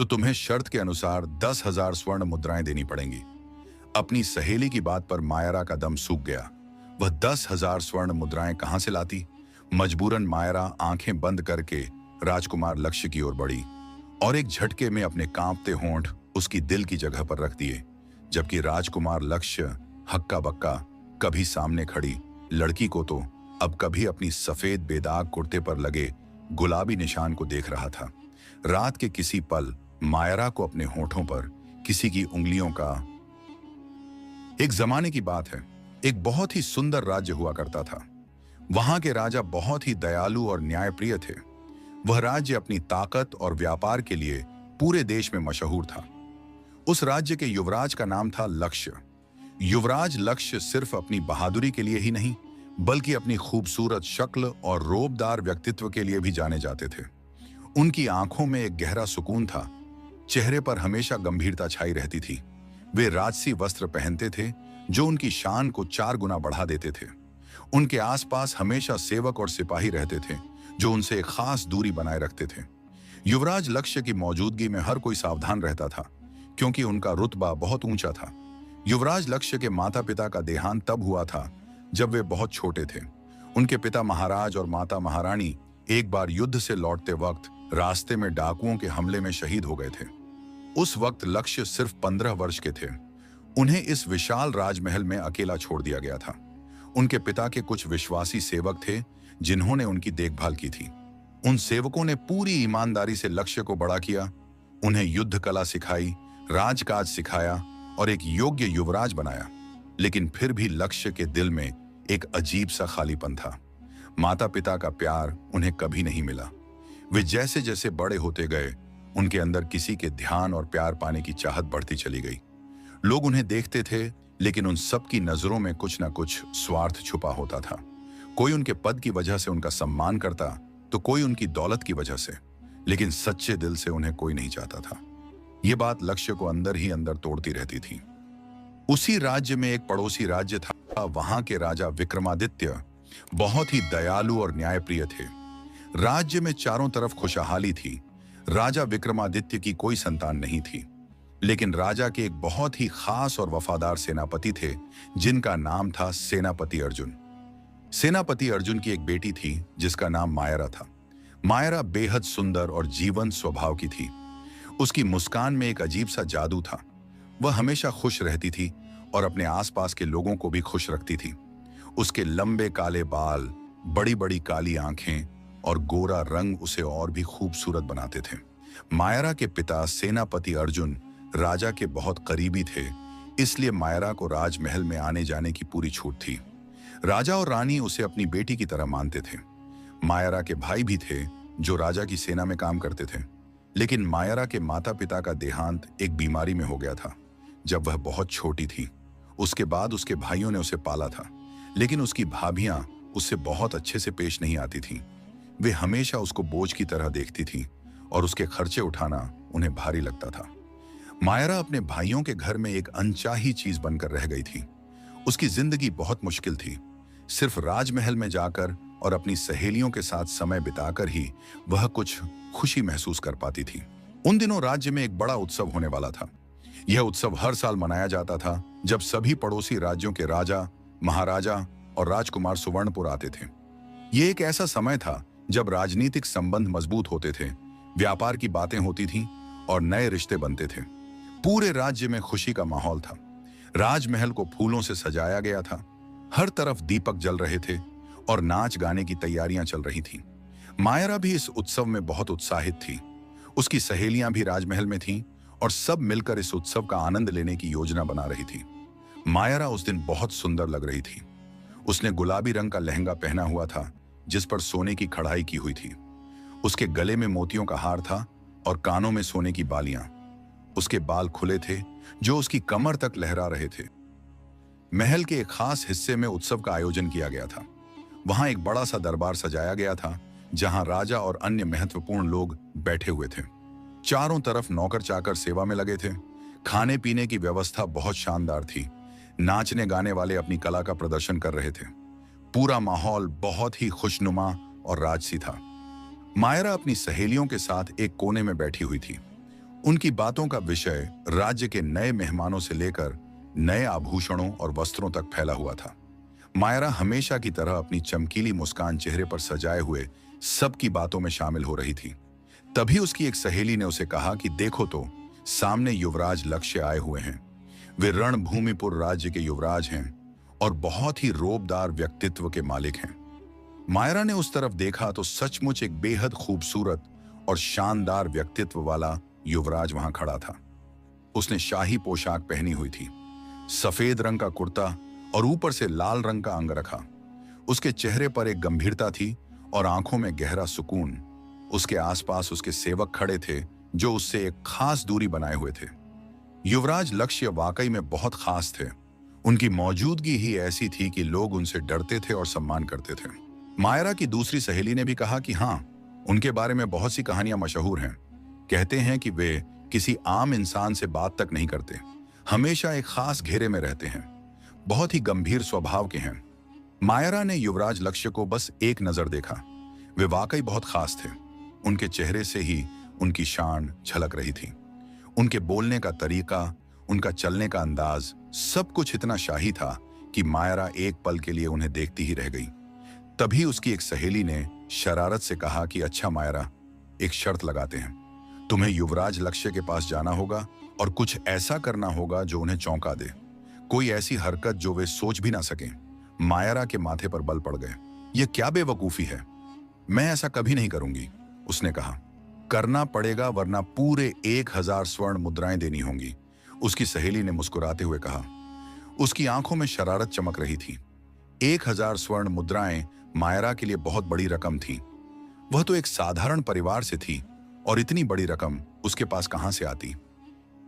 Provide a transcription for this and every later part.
तो तुम्हें शर्त के अनुसार 10,000 स्वर्ण मुद्राएं देनी पड़ेंगी। अपनी सहेली की बात पर मायरा का दम सूख गया। वह 10,000 स्वर्ण मुद्राएं कहां से लाती? मजबूरन मायरा आंखें बंद करके राजकुमार लक्ष्य की ओर बढ़ी और एक झटके में अपने कांपते होंठ उसकी दिल की जगह पर रख दिए। जबकि राजकुमार लक्ष्य हक्का बक्का कभी सामने खड़ी लड़की को तो अब कभी अपनी सफेद बेदाग कुर्ते पर लगे गुलाबी निशान को देख रहा था। रात के किसी पल मायरा को अपने होठों पर किसी की उंगलियों का। एक जमाने की बात है, एक बहुत ही सुंदर राज्य हुआ करता था। वहां के राजा बहुत ही दयालु और न्यायप्रिय थे। वह राज्य अपनी ताकत और व्यापार के लिए पूरे देश में मशहूर था। उस राज्य के युवराज का नाम था लक्ष्य। युवराज लक्ष्य सिर्फ अपनी बहादुरी के लिए ही नहीं, बल्कि अपनी खूबसूरत शक्ल और रोबदार व्यक्तित्व के लिए भी जाने जाते थे। उनकी आंखों में एक गहरा सुकून था, चेहरे पर हमेशा गंभीरता छाई रहती थी। वे राजसी वस्त्र पहनते थे जो उनकी शान को 4 गुना बढ़ा देते थे। उनके आसपास हमेशा सेवक और सिपाही रहते थे जो उनसे एक खास दूरी बनाए रखते थे। युवराज लक्ष्य की मौजूदगी में हर कोई सावधान रहता था, क्योंकि उनका रुतबा बहुत ऊंचा था। युवराज लक्ष्य के माता पिता का देहांत तब हुआ था जब वे बहुत छोटे थे। उनके पिता महाराज और माता महारानी एक बार युद्ध से लौटते वक्त रास्ते में डाकुओं के हमले में शहीद हो गए थे। उस वक्त लक्ष्य सिर्फ 15 वर्ष के थे। उन्हें इस विशाल राजमहल में अकेला छोड़ दिया गया था। उनके पिता के कुछ विश्वासी सेवक थे जिन्होंने उनकी देखभाल की थी। उन सेवकों ने पूरी ईमानदारी से लक्ष्य को बड़ा किया, उन्हें युद्ध कला सिखाई, राजकाज सिखाया और एक योग्य युवराज बनाया। लेकिन फिर भी लक्ष्य के दिल में एक अजीब सा खालीपन था। माता पिता का प्यार उन्हें कभी नहीं मिला। वे जैसे जैसे बड़े होते गए, उनके अंदर किसी के ध्यान और प्यार पाने की चाहत बढ़ती चली गई। लोग उन्हें देखते थे, लेकिन उन सब की नजरों में कुछ ना कुछ स्वार्थ छुपा होता था। कोई उनके पद की वजह से उनका सम्मान करता, तो कोई उनकी दौलत की वजह से, लेकिन सच्चे दिल से उन्हें कोई नहीं चाहता था। यह बात लक्ष्य को अंदर ही अंदर तोड़ती रहती थी। उसी राज्य में एक पड़ोसी राज्य था। वहां के राजा विक्रमादित्य बहुत ही दयालु और न्यायप्रिय थे। राज्य में चारों तरफ खुशहाली थी। राजा विक्रमादित्य की कोई संतान नहीं थी, लेकिन राजा के एक बहुत ही खास और वफादार सेनापति थे जिनका नाम था सेनापति अर्जुन। सेनापति अर्जुन की एक बेटी थी जिसका नाम मायरा था। मायरा बेहद सुंदर और जीवंत स्वभाव की थी। उसकी मुस्कान में एक अजीब सा जादू था। वह हमेशा खुश रहती थी और अपने आसपास के लोगों को भी खुश रखती थी। उसके लंबे काले बाल, बड़ी बड़ी काली आंखें और गोरा रंग उसे और भी खूबसूरत बनाते थे। मायरा के पिता सेनापति अर्जुन राजा के बहुत करीबी थे, इसलिए मायरा को राजमहल में आने जाने की पूरी छूट थी। राजा और रानी उसे अपनी बेटी की तरह मानते थे। मायरा के भाई भी थे जो राजा की सेना में काम करते थे, लेकिन मायरा के माता पिता का देहांत एक बीमारी में हो गया था जब वह बहुत छोटी थी। उसके बाद उसके भाइयों ने उसे पाला था, लेकिन उसकी भाभियां उससे बहुत अच्छे से पेश नहीं आती थीं। वे हमेशा उसको बोझ की तरह देखती थीं और उसके खर्चे उठाना उन्हें भारी लगता था। मायरा अपने भाइयों के घर में एक अनचाही चीज बनकर रह गई थी। उसकी जिंदगी बहुत मुश्किल थी। सिर्फ राजमहल में जाकर और अपनी सहेलियों के साथ समय बिताकर ही वह कुछ खुशी महसूस कर पाती थी। उन दिनों राज्य में एक बड़ा उत्सव होने वाला था। यह उत्सव हर साल मनाया जाता था जब सभी पड़ोसी राज्यों के राजा, महाराजा और राजकुमार सुवर्णपुर आते थे। यह एक ऐसा समय था जब राजनीतिक संबंध मजबूत होते थे, व्यापार की बातें होती थीं और नए रिश्ते बनते थे। पूरे राज्य में खुशी का माहौल था। राजमहल को फूलों से सजाया गया था, हर तरफ दीपक जल रहे थे और नाच गाने की तैयारियां चल रही थीं। मायरा भी इस उत्सव में बहुत उत्साहित थी। उसकी सहेलियां भी राजमहल में थीं और सब मिलकर इस उत्सव का आनंद लेने की योजना बना रही थी। मायरा उस दिन बहुत सुंदर लग रही थी। उसने गुलाबी रंग का लहंगा पहना हुआ था जिस पर सोने की कढ़ाई की हुई थी। उसके गले में मोतियों का हार था और कानों में सोने की बालियां। उसके बाल खुले थे जो उसकी कमर तक लहरा रहे थे। महल के एक खास हिस्से में उत्सव का आयोजन किया गया था। वहां एक बड़ा सा दरबार सजाया गया था जहां राजा और अन्य महत्वपूर्ण लोग बैठे हुए थे। चारों तरफ नौकर चाकर सेवा में लगे थे। खाने पीने की व्यवस्था बहुत शानदार थी। नाचने गाने वाले अपनी कला का प्रदर्शन कर रहे थे। पूरा माहौल बहुत ही खुशनुमा और राजसी था। मायरा अपनी सहेलियों के साथ एक कोने में बैठी हुई थी। उनकी बातों का विषय राज्य के नए मेहमानों से लेकर नए आभूषणों और वस्त्रों तक फैला हुआ था। मायरा हमेशा की तरह अपनी चमकीली मुस्कान चेहरे पर सजाए हुए सबकी बातों में शामिल हो रही थी। तभी उसकी एक सहेली ने उसे कहा कि देखो तो, सामने युवराज लक्ष्य आए हुए हैं। वे रणभूमिपुर राज्य के युवराज हैं और बहुत ही रोबदार व्यक्तित्व के मालिक हैं। मायरा ने उस तरफ देखा तो सचमुच एक बेहद खूबसूरत और शानदार व्यक्तित्व वाला युवराज वहां खड़ा था। उसने शाही पोशाक पहनी हुई थी, सफेद रंग का कुर्ता और ऊपर से लाल रंग का अंगरखा। उसके चेहरे पर एक गंभीरता थी और आंखों में गहरा सुकून। उसके आसपास उसके सेवक खड़े थे जो उससे एक खास दूरी बनाए हुए थे। युवराज लक्ष्य वाकई में बहुत खास थे। उनकी मौजूदगी ही ऐसी थी कि लोग उनसे डरते थे और सम्मान करते थे। मायरा की दूसरी सहेली ने भी कहा कि हाँ, उनके बारे में बहुत सी कहानियां मशहूर हैं। कहते हैं कि वे किसी आम इंसान से बात तक नहीं करते, हमेशा एक खास घेरे में रहते हैं, बहुत ही गंभीर स्वभाव के हैं। मायरा ने युवराज लक्ष्य को बस एक नजर देखा। वे वाकई बहुत खास थे। उनके चेहरे से ही उनकी शान झलक रही थी। उनके बोलने का तरीका, उनका चलने का अंदाज, सब कुछ इतना शाही था कि मायरा एक पल के लिए उन्हें देखती ही रह गई। तभी उसकी एक सहेली ने शरारत से कहा कि अच्छा मायरा, एक शर्त लगाते हैं। तुम्हें युवराज लक्ष्य के पास जाना होगा और कुछ ऐसा करना होगा जो उन्हें चौंका दे। कोई ऐसी हरकत जो वे सोच भी ना सकें। मायरा के माथे पर बल पड़ गए। यह क्या बेवकूफी है, मैं ऐसा कभी नहीं करूंगी, उसने कहा। करना पड़ेगा वरना पूरे 1000 स्वर्ण मुद्राएं देनी होंगी, उसकी सहेली ने मुस्कुराते हुए कहा। उसकी आंखों में शरारत चमक रही थी। 1000 स्वर्ण मुद्राएं मायरा के लिए बहुत बड़ी रकम थी। वह तो एक साधारण परिवार से थी और इतनी बड़ी रकम उसके पास कहां से आती।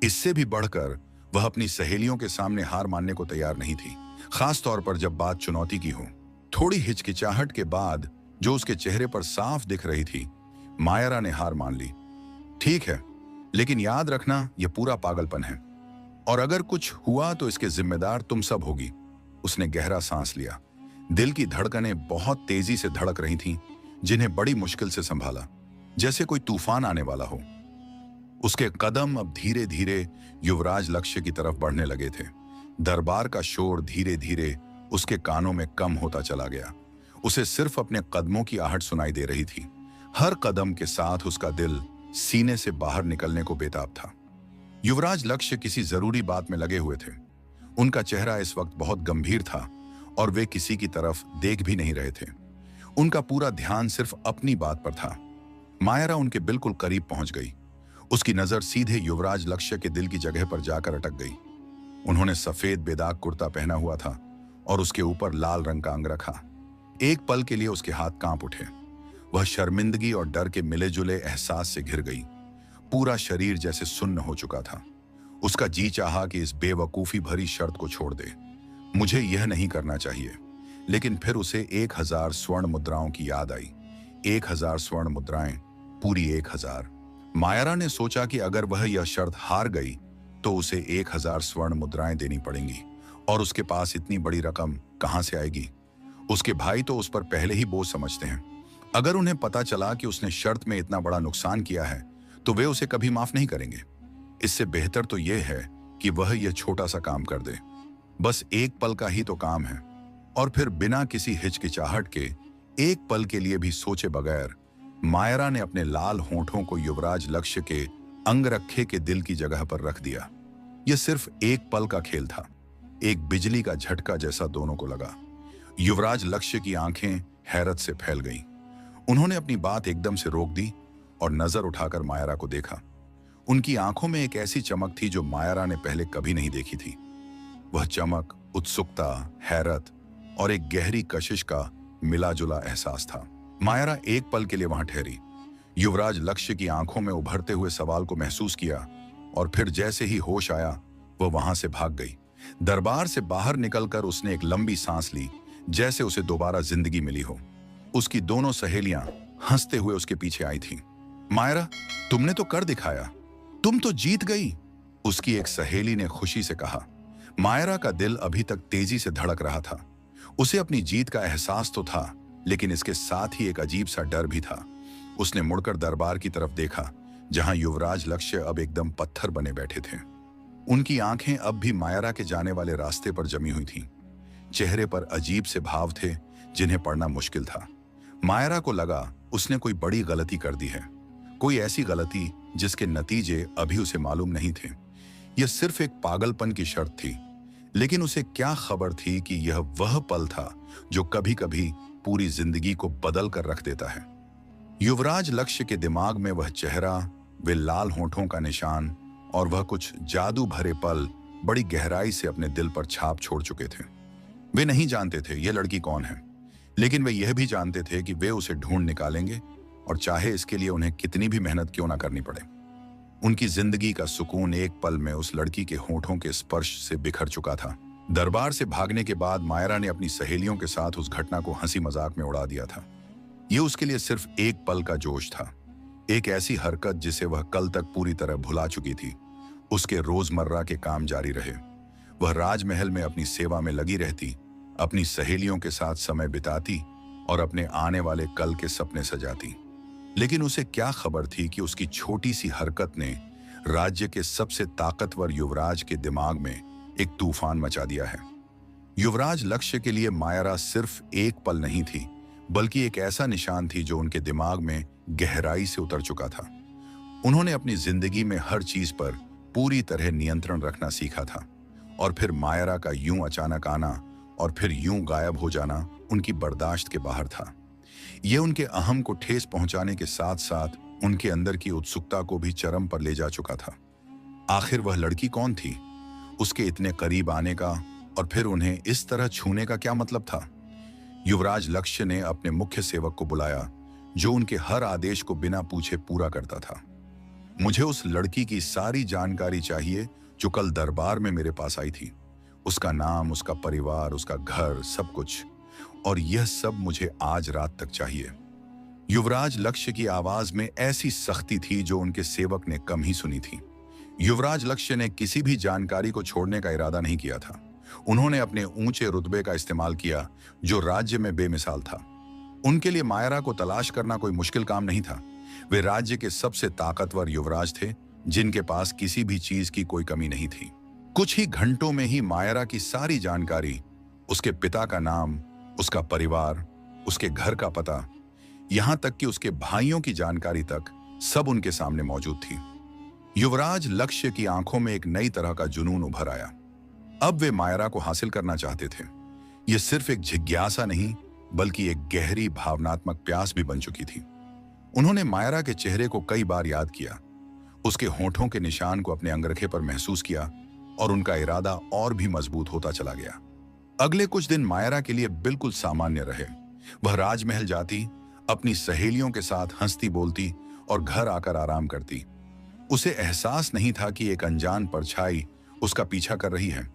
इससे भी बढ़कर वह अपनी सहेलियों के सामने हार मानने को तैयार नहीं थी, खास तौर पर जब बात चुनौती की हो। थोड़ी हिचकिचाहट के बाद जो उसके चेहरे पर साफ दिख रही थी, मायरा ने हार मान ली। ठीक है, लेकिन याद रखना यह पूरा पागलपन है और अगर कुछ हुआ तो इसके जिम्मेदार तुम सब होगी। उसने गहरा सांस लिया। दिल की धड़कनें बहुत तेजी से धड़क रही थीं, जिन्हें बड़ी मुश्किल से संभाला, जैसे कोई तूफान आने वाला हो। उसके कदम अब धीरे धीरे युवराज लक्ष्य की तरफ बढ़ने लगे थे। दरबार का शोर धीरे धीरे उसके कानों में कम होता चला गया। उसे सिर्फ अपने कदमों की आहट सुनाई दे रही थी। हर कदम के साथ उसका दिल सीने से बाहर निकलने को बेताब था। युवराज लक्ष्य किसी जरूरी बात में लगे हुए थे। उनका चेहरा इस वक्त बहुत गंभीर था और वे किसी की तरफ देख भी नहीं रहे थे। उनका पूरा ध्यान सिर्फ अपनी बात पर था। मायरा उनके बिल्कुल करीब पहुंच गई। उसकी नजर सीधे युवराज लक्ष्य के दिल की जगह पर जाकर अटक गई। उन्होंने सफेद बेदाग कुर्ता पहना हुआ था और उसके ऊपर लाल रंग का अंगरखा। एक पल के लिए उसके हाथ कांप उठे। वह शर्मिंदगी और डर के मिले जुले एहसास से घिर गई। पूरा शरीर जैसे सुन्न हो चुका था। उसका जी चाहा कि इस बेवकूफी भरी शर्त को छोड़ दे। मुझे यह नहीं करना चाहिए। लेकिन फिर उसे 1000 स्वर्ण मुद्राओं की याद आई। 1000 स्वर्ण मुद्राएं, पूरी 1000। मायरा ने सोचा कि अगर वह यह शर्त हार गई तो उसे 1000 स्वर्ण मुद्राएं देनी पड़ेंगी और उसके पास इतनी बड़ी रकम कहां से आएगी। उसके भाई तो उस पर पहले ही बोझ समझते हैं। अगर उन्हें पता चला कि उसने शर्त में इतना बड़ा नुकसान किया है तो वे उसे कभी माफ नहीं करेंगे। इससे बेहतर तो यह है कि वह यह छोटा सा काम कर दे। बस एक पल का ही तो काम है। और फिर बिना किसी हिचकिचाहट के, एक पल के लिए भी सोचे बगैर, मायरा ने अपने लाल होंठों को युवराज लक्ष्य के अंगरखे के दिल की जगह पर रख दिया। यह सिर्फ एक पल का खेल था। एक बिजली का झटका जैसा दोनों को लगा। युवराज लक्ष्य की आंखें हैरत से फैल गईं। उन्होंने अपनी बात एकदम से रोक दी और नजर उठाकर मायरा को देखा। उनकी आंखों में एक ऐसी चमक थी जो मायरा ने पहले कभी नहीं देखी थी। वह चमक उत्सुकता, हैरत और एक गहरी कशिश का मिला जुला एहसास था। मायरा एक पल के लिए वहां ठहरी। युवराज लक्ष्य की आंखों में उभरते हुए सवाल को महसूस किया और फिर जैसे ही होश आया वह वहां से भाग गई। दरबार से बाहर निकलकर उसने एक लंबी सांस ली, जैसे उसे दोबारा जिंदगी मिली हो। उसकी दोनों सहेलियां हंसते हुए उसके पीछे आई थीं। मायरा, तुमने तो कर दिखाया, तुम तो जीत गई, उसकी एक सहेली ने खुशी से कहा। मायरा का दिल अभी तक तेजी से धड़क रहा था। उसे अपनी जीत का एहसास तो था, लेकिन इसके साथ ही एक अजीब सा डर भी था। उसने मुड़कर दरबार की तरफ देखा, जहां युवराज लक्ष्य अब एकदम पत्थर बने बैठे थे। उनकी आंखें अब भी मायरा के जाने वाले रास्ते पर जमी हुई थीं। चेहरे पर अजीब से भाव थे जिन्हें पढ़ना मुश्किल था। मायरा को लगा उसने कोई बड़ी गलती कर दी है, कोई ऐसी गलती जिसके नतीजे अभी उसे मालूम नहीं थे। यह सिर्फ एक पागलपन की शर्त थी, लेकिन उसे क्या खबर थी कि यह वह पल था जो कभी कभी पूरी जिंदगी को बदल कर रख देता है। युवराज लक्ष्य के दिमाग में वह चेहरा, वे लाल होंठों का निशान और वह कुछ जादू भरे पल बड़ी गहराई से अपने दिल पर छाप छोड़ चुके थे। वे नहीं जानते थे यह लड़की कौन है, लेकिन वे यह भी जानते थे कि वे उसे ढूंढ निकालेंगे, और चाहे इसके लिए उन्हें कितनी भी मेहनत क्यों ना करनी पड़े। उनकी जिंदगी का सुकून एक पल में उस लड़की के होठों के स्पर्श से बिखर चुका था। दरबार से भागने के बाद मायरा ने अपनी सहेलियों के साथ उस घटना को हंसी मजाक में उड़ा दिया था। यह उसके लिए सिर्फ एक पल का जोश था, एक ऐसी हरकत जिसे वह कल तक पूरी तरह भुला चुकी थी। उसके रोजमर्रा के काम जारी रहे। वह राजमहल में अपनी सेवा में लगी रहती, अपनी सहेलियों के साथ समय बिताती और अपने आने वाले कल के सपने सजाती। लेकिन उसे क्या खबर थी कि उसकी छोटी सी हरकत ने राज्य के सबसे ताकतवर युवराज के दिमाग में एक तूफान मचा दिया है। युवराज लक्ष्य के लिए मायरा सिर्फ एक पल नहीं थी, बल्कि एक ऐसा निशान थी जो उनके दिमाग में गहराई से उतर चुका था। उन्होंने अपनी जिंदगी में हर चीज पर पूरी तरह नियंत्रण रखना सीखा था, और फिर मायरा का यूं अचानक आना और फिर यूं गायब हो जाना उनकी बर्दाश्त के बाहर था। यह उनके अहम को ठेस पहुंचाने के साथ साथ उनके अंदर की उत्सुकता को भी चरम पर ले जा चुका था। आखिर वह लड़की कौन थी? उसके इतने करीब आने का और फिर उन्हें इस तरह छूने का क्या मतलब था? युवराज लक्ष्य ने अपने मुख्य सेवक को बुलाया, जो उनके हर आदेश को बिना पूछे पूरा करता था। मुझे उस लड़की की सारी जानकारी चाहिए जो कल दरबार में मेरे पास आई थी। उसका नाम, उसका परिवार, उसका घर, सब कुछ। और यह सब मुझे आज रात तक चाहिए। युवराज लक्ष्य की आवाज में ऐसी सख्ती थी जो उनके सेवक ने कम ही सुनी थी। युवराज लक्ष्य ने किसी भी जानकारी को छोड़ने का इरादा नहीं किया था। उन्होंने अपने ऊंचे रुतबे का इस्तेमाल किया, जो राज्य में बेमिसाल था। उनके लिए मायरा को तलाश करना कोई मुश्किल काम नहीं था। वे राज्य के सबसे ताकतवर युवराज थे, जिनके पास किसी भी चीज की कोई कमी नहीं थी। कुछ ही घंटों में ही मायरा की सारी जानकारी, उसके पिता का नाम, उसका परिवार, उसके घर का पता, यहां तक कि उसके भाइयों की जानकारी तक सब उनके सामने मौजूद थी। युवराज लक्ष्य की आंखों में एक नई तरह का जुनून उभर आया। अब वे मायरा को हासिल करना चाहते थे। यह सिर्फ एक जिज्ञासा नहीं, बल्कि एक गहरी भावनात्मक प्यास भी बन चुकी थी। उन्होंने मायरा के चेहरे को कई बार याद किया, उसके होठों के निशान को अपने अंगरखे पर महसूस किया, और उनका इरादा और भी मजबूत होता चला गया। अगले कुछ दिन मायरा के लिए बिल्कुल सामान्य रहे। वह राजमहल जाती, अपनी सहेलियों के साथ हंसती बोलती और घर आकर आराम करती। उसे एहसास नहीं था कि एक अनजान परछाई उसका पीछा कर रही है।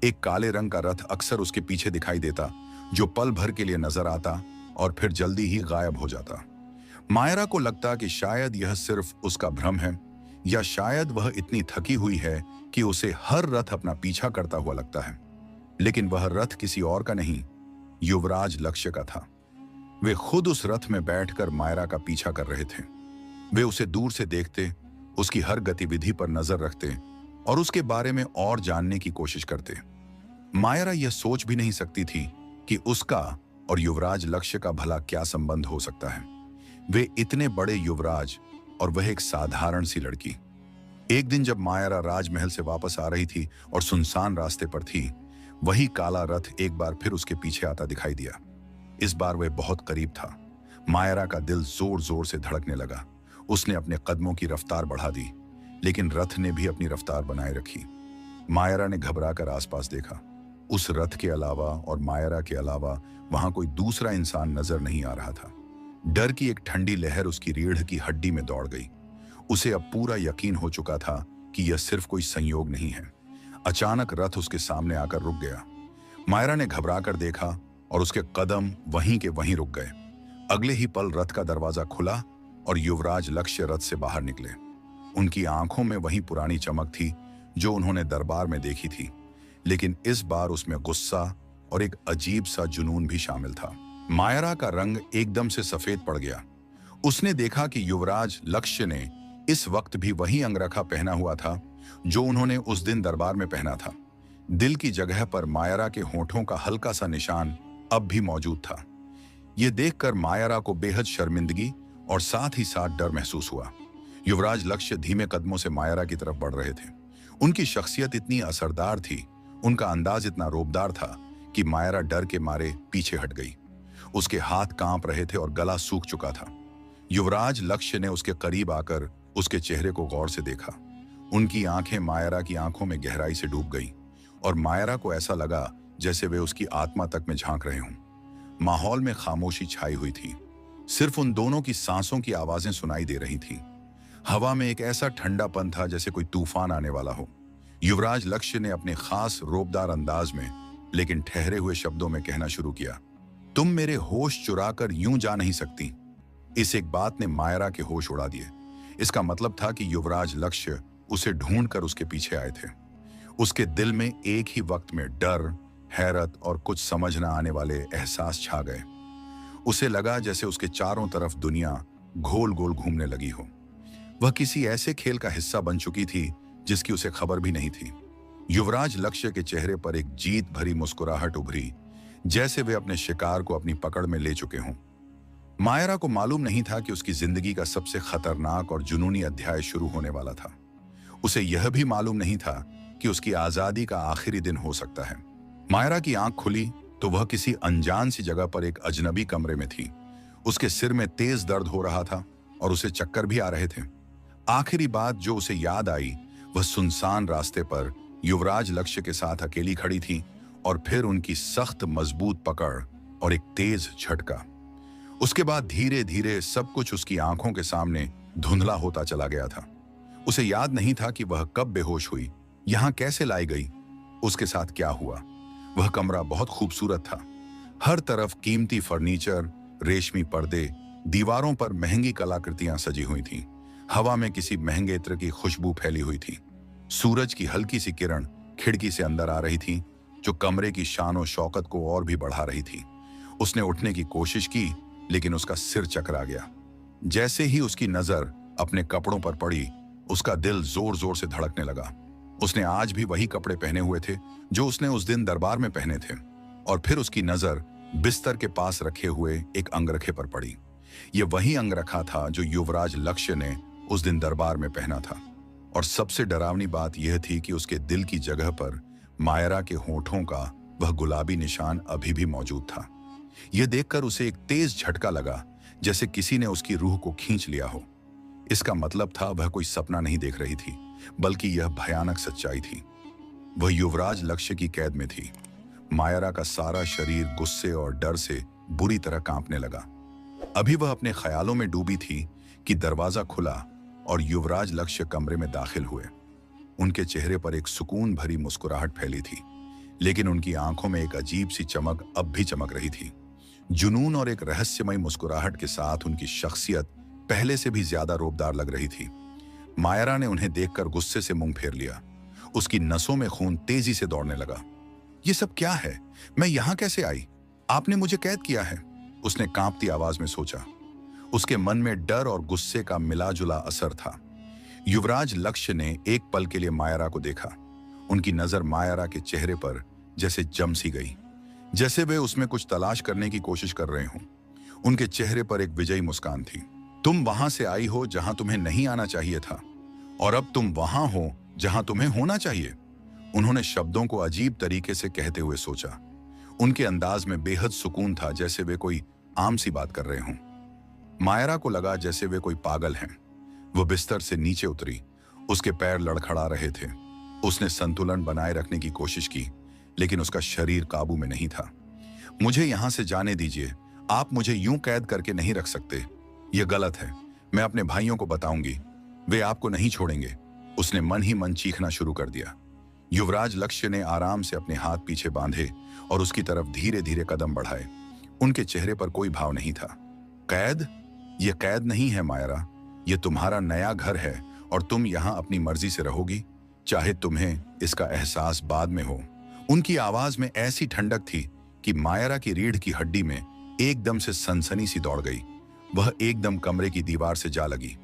एक काले रंग का रथ अक्सर उसके पीछे दिखाई देता, जो पल भर के लिए नजर आता और फिर जल्दी ही गायब हो जाता। मायरा को लगता कि शायद यह सिर्फ उसका भ्रम है, या शायद वह इतनी थकी हुई है कि उसे हर रथ अपना पीछा करता हुआ लगता है। लेकिन वह रथ किसी और का नहीं, युवराज लक्ष्य का था। वे खुद उस रथ में बैठकर मायरा का पीछा कर रहे थे। वे उसे दूर से देखते, उसकी हर गतिविधि पर नजर रखते और उसके बारे में और जानने की कोशिश करते। मायरा यह सोच भी नहीं सकती थी कि उसका और युवराज लक्ष्य का भला क्या संबंध हो सकता है। वे इतने बड़े युवराज और वह एक साधारण सी लड़की। एक दिन जब मायरा राजमहल से वापस आ रही थी और सुनसान रास्ते पर थी, वही काला रथ एक बार फिर उसके पीछे आता दिखाई दिया। इस बार वह बहुत करीब था। मायरा का दिल जोर जोर से धड़कने लगा। उसने अपने कदमों की रफ्तार बढ़ा दी, लेकिन रथ ने भी अपनी रफ्तार बनाए रखी। मायरा ने घबराकर आसपास देखा। उस रथ के अलावा और मायरा के अलावा वहां कोई दूसरा इंसान नजर नहीं आ रहा था। डर की एक ठंडी लहर उसकी रीढ़ की हड्डी में दौड़ गई। उसे अब पूरा यकीन हो चुका था कि यह सिर्फ कोई संयोग नहीं है। अचानक रथ उसके सामने आकर रुक गया। मायरा ने घबराकर देखा और उसके कदम वहीं के वहीं रुक गए। अगले ही पल रथ का दरवाजा खुला और युवराज लक्ष्य रथ से बाहर निकले। उनकी आंखों में वही पुरानी चमक थी जो उन्होंने दरबार में देखी थी, लेकिन इस बार उसमें गुस्सा और एक अजीब सा जुनून भी शामिल था। मायरा का रंग एकदम से सफेद पड़ गया। उसने देखा कि युवराज लक्ष्य ने इस वक्त भी वही अंगरखा पहना हुआ था जो उन्होंने उस दिन दरबार में पहना था। दिल की जगह पर मायरा के होठों का हल्का सा निशान अब भी मौजूद था। यह देखकर मायरा को बेहद शर्मिंदगी और साथ ही साथ डर महसूस हुआ। युवराज लक्ष्य धीमे कदमों से मायरा की तरफ बढ़ रहे थे। उनकी शख्सियत इतनी असरदार थी, उनका अंदाज इतना रोबदार था कि मायरा डर के मारे पीछे हट गई। उसके हाथ कांप रहे थे और गला सूख चुका था। युवराज लक्ष्य ने उसके करीब आकर उसके चेहरे को गौर से देखा। उनकी आंखें मायरा की आंखों में गहराई से डूब गईं और मायरा को ऐसा लगा जैसे वे उसकी आत्मा तक में झांक रहे हों। माहौल में खामोशी छाई हुई थी, सिर्फ उन दोनों की सांसों की आवाजें सुनाई दे रही थीं। हवा में एक ऐसा ठंडापन था जैसे कोई तूफान आने वाला हो। युवराज लक्ष्य ने अपने खास रोबदार अंदाज में लेकिन ठहरे हुए शब्दों में कहना शुरू किया, तुम मेरे होश चुरा कर यूं जा नहीं सकती। इस एक बात ने मायरा के होश उड़ा दिए। इसका मतलब था कि युवराज लक्ष्य उसे ढूंढकर उसके पीछे आए थे। उसके दिल में एक ही वक्त में डर, हैरत और कुछ समझ न आने वाले एहसास छा गए। उसे लगा जैसे उसके चारों तरफ दुनिया गोल गोल घूमने लगी हो। वह किसी ऐसे खेल का हिस्सा बन चुकी थी जिसकी उसे खबर भी नहीं थी। युवराज लक्ष्य के चेहरे पर एक जीत भरी मुस्कुराहट उभरी, जैसे वे अपने शिकार को अपनी पकड़ में ले चुके हों। मायरा को मालूम नहीं था कि उसकी जिंदगी का सबसे खतरनाक और जुनूनी अध्याय शुरू होने वाला था। उसे यह भी मालूम नहीं था कि उसकी आजादी का आखिरी दिन हो सकता है। मायरा की आंख खुली तो वह किसी अनजान सी जगह पर एक अजनबी कमरे में थी। उसके सिर में तेज दर्द हो रहा था और उसे चक्कर भी आ रहे थे। आखिरी बात जो उसे याद आई वह सुनसान रास्ते पर युवराज लक्ष्य के साथ अकेली खड़ी थी और फिर उनकी सख्त मजबूत पकड़ और एक तेज झटका। उसके बाद धीरे धीरे सब कुछ उसकी आंखों के सामने धुंधला होता चला गया था। उसे याद नहीं था कि वह कब बेहोश हुई, यहां कैसे लाई गई, उसके साथ क्या हुआ। वह कमरा बहुत खूबसूरत था। हर तरफ कीमती फर्नीचर, रेशमी पर्दे, दीवारों पर महंगी कलाकृतियां सजी हुई थीं। हवा में किसी महंगे इत्र की खुशबू फैली हुई थी। सूरज की हल्की सी किरण खिड़की से अंदर आ रही थी, जो कमरे की शान और शौकत को और भी बढ़ा रही थी। उसने उठने की कोशिश की, लेकिन उसका सिर चकरा गया। जैसे ही उसकी नजर अपने कपड़ों पर पड़ी, उसका दिल जोर जोर से धड़कने लगा। उसने आज भी वही कपड़े पहने हुए थे जो उसने उस दिन दरबार में पहने थे। और फिर उसकी नजर बिस्तर के पास रखे हुए एक अंगरखे पर पड़ी। यह वही अंगरखा था जो युवराज लक्ष्य ने उस दिन दरबार में पहना था। और सबसे डरावनी बात यह थी कि उसके दिल की जगह पर मायरा के होठों का वह गुलाबी निशान अभी भी मौजूद था। यह देखकर उसे एक तेज झटका लगा, जैसे किसी ने उसकी रूह को खींच लिया हो। इसका मतलब था वह कोई सपना नहीं देख रही थी, बल्कि यह भयानक सच्चाई थी। वह युवराज लक्ष्य की कैद में थी। मायरा का सारा शरीर गुस्से और डर से बुरी तरह कांपने लगा। अभी वह अपने ख्यालों में डूबी थी कि दरवाजा खुला और युवराज लक्ष्य कमरे में दाखिल हुए। उनके चेहरे पर एक सुकून भरी मुस्कुराहट फैली थी, लेकिन उनकी आंखों में एक अजीब सी चमक अब भी चमक रही थी। जुनून और एक रहस्यमय मुस्कुराहट के साथ उनकी शख्सियत पहले से भी ज्यादा रोबदार लग रही थी। मायरा ने उन्हें देखकर गुस्से से मुंह फेर लिया। उसकी नसों में खून तेजी से दौड़ने लगा। ये सब क्या है? मैं यहां कैसे आई? आपने मुझे कैद किया है, उसने कांपती आवाज में सोचा। उसके मन में डर और गुस्से का मिला जुला असर था। युवराज लक्ष्य ने एक पल के लिए मायरा को देखा। उनकी नजर मायरा के चेहरे पर जैसे जम सी गई, जैसे वे उसमें कुछ तलाश करने की कोशिश कर रहे हों। उनके चेहरे पर एक विजयी मुस्कान थी। तुम वहां से आई हो जहां तुम्हें नहीं आना चाहिए था, और अब तुम वहां हो जहां तुम्हें होना चाहिए, उन्होंने शब्दों को अजीब तरीके से कहते हुए सोचा। उनके अंदाज में बेहद सुकून था, जैसे वे कोई आम सी बात कर रहे हों। मायरा को लगा जैसे वे कोई पागल हैं। वो बिस्तर से नीचे उतरी। उसके पैर लड़खड़ा रहे थे। उसने संतुलन बनाए रखने की कोशिश की, लेकिन उसका शरीर काबू में नहीं था। मुझे यहां से जाने दीजिए, आप मुझे यूं कैद करके नहीं रख सकते। यह गलत है। मैं अपने भाइयों को बताऊंगी, वे आपको नहीं छोड़ेंगे। उसने मन ही मन चीखना शुरू कर दिया। युवराज लक्ष्य ने आराम से अपने हाथ पीछे बांधे और उसकी तरफ धीरे धीरे कदम बढ़ाए। उनके चेहरे पर कोई भाव नहीं था। कैद? यह कैद नहीं है मायरा, यह तुम्हारा नया घर है और तुम यहां अपनी मर्जी से रहोगी, चाहे तुम्हें इसका एहसास बाद में हो। उनकी आवाज में ऐसी ठंडक थी कि मायरा की रीढ़ की हड्डी में एकदम से सनसनी सी दौड़ गई। वह एकदम कमरे की दीवार से जा लगी।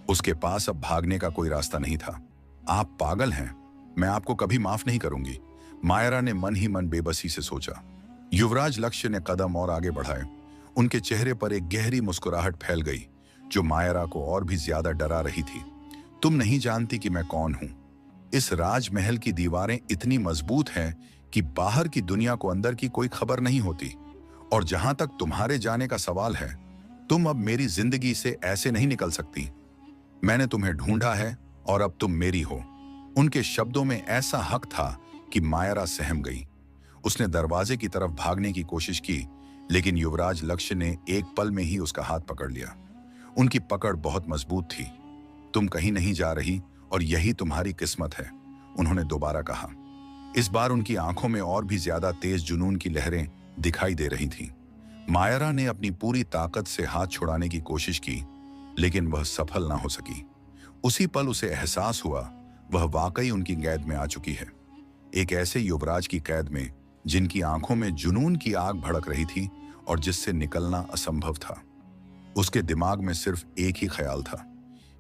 उसके पास अब भागने का कोई रास्ता नहीं था। आप पागल हैं, मैं आपको कभी माफ नहीं करूंगी, मायरा ने मन ही मन बेबसी से सोचा। युवराज लक्ष्य ने कदम और आगे बढ़ाए। उनके चेहरे पर एक गहरी मुस्कुराहट फैल गई जो मायरा को और भी ज्यादा डरा रही थी। तुम नहीं जानती कि मैं कौन हूं। इस राजमहल की दीवारें इतनी मजबूत हैं कि बाहर की दुनिया को अंदर की कोई खबर नहीं होती। और जहां तक तुम्हारे जाने का सवाल है, तुम अब मेरी जिंदगी से ऐसे नहीं निकल सकती। मैंने तुम्हें ढूंढा है और अब तुम मेरी हो। उनके शब्दों में ऐसा हक था कि मायरा सहम गई। उसने दरवाजे की तरफ भागने की कोशिश की, लेकिन युवराज लक्ष्य ने एक पल में ही उसका हाथ पकड़ लिया। उनकी पकड़ बहुत मजबूत थी। तुम कहीं नहीं जा रही और यही तुम्हारी किस्मत है, उन्होंने दोबारा कहा। इस बार उनकी आंखों में और भी ज्यादा तेज जुनून की लहरें दिखाई दे रही थीं। मायरा ने अपनी पूरी ताकत से हाथ छुड़ाने की कोशिश की, लेकिन वह सफल ना हो सकी। उसी पल उसे एहसास हुआ वह वाकई उनकी कैद में आ चुकी है। एक ऐसे युवराज की कैद में जिनकी आंखों में जुनून की आग भड़क रही थी और जिससे निकलना असंभव था। उसके दिमाग में सिर्फ एक ही ख्याल था,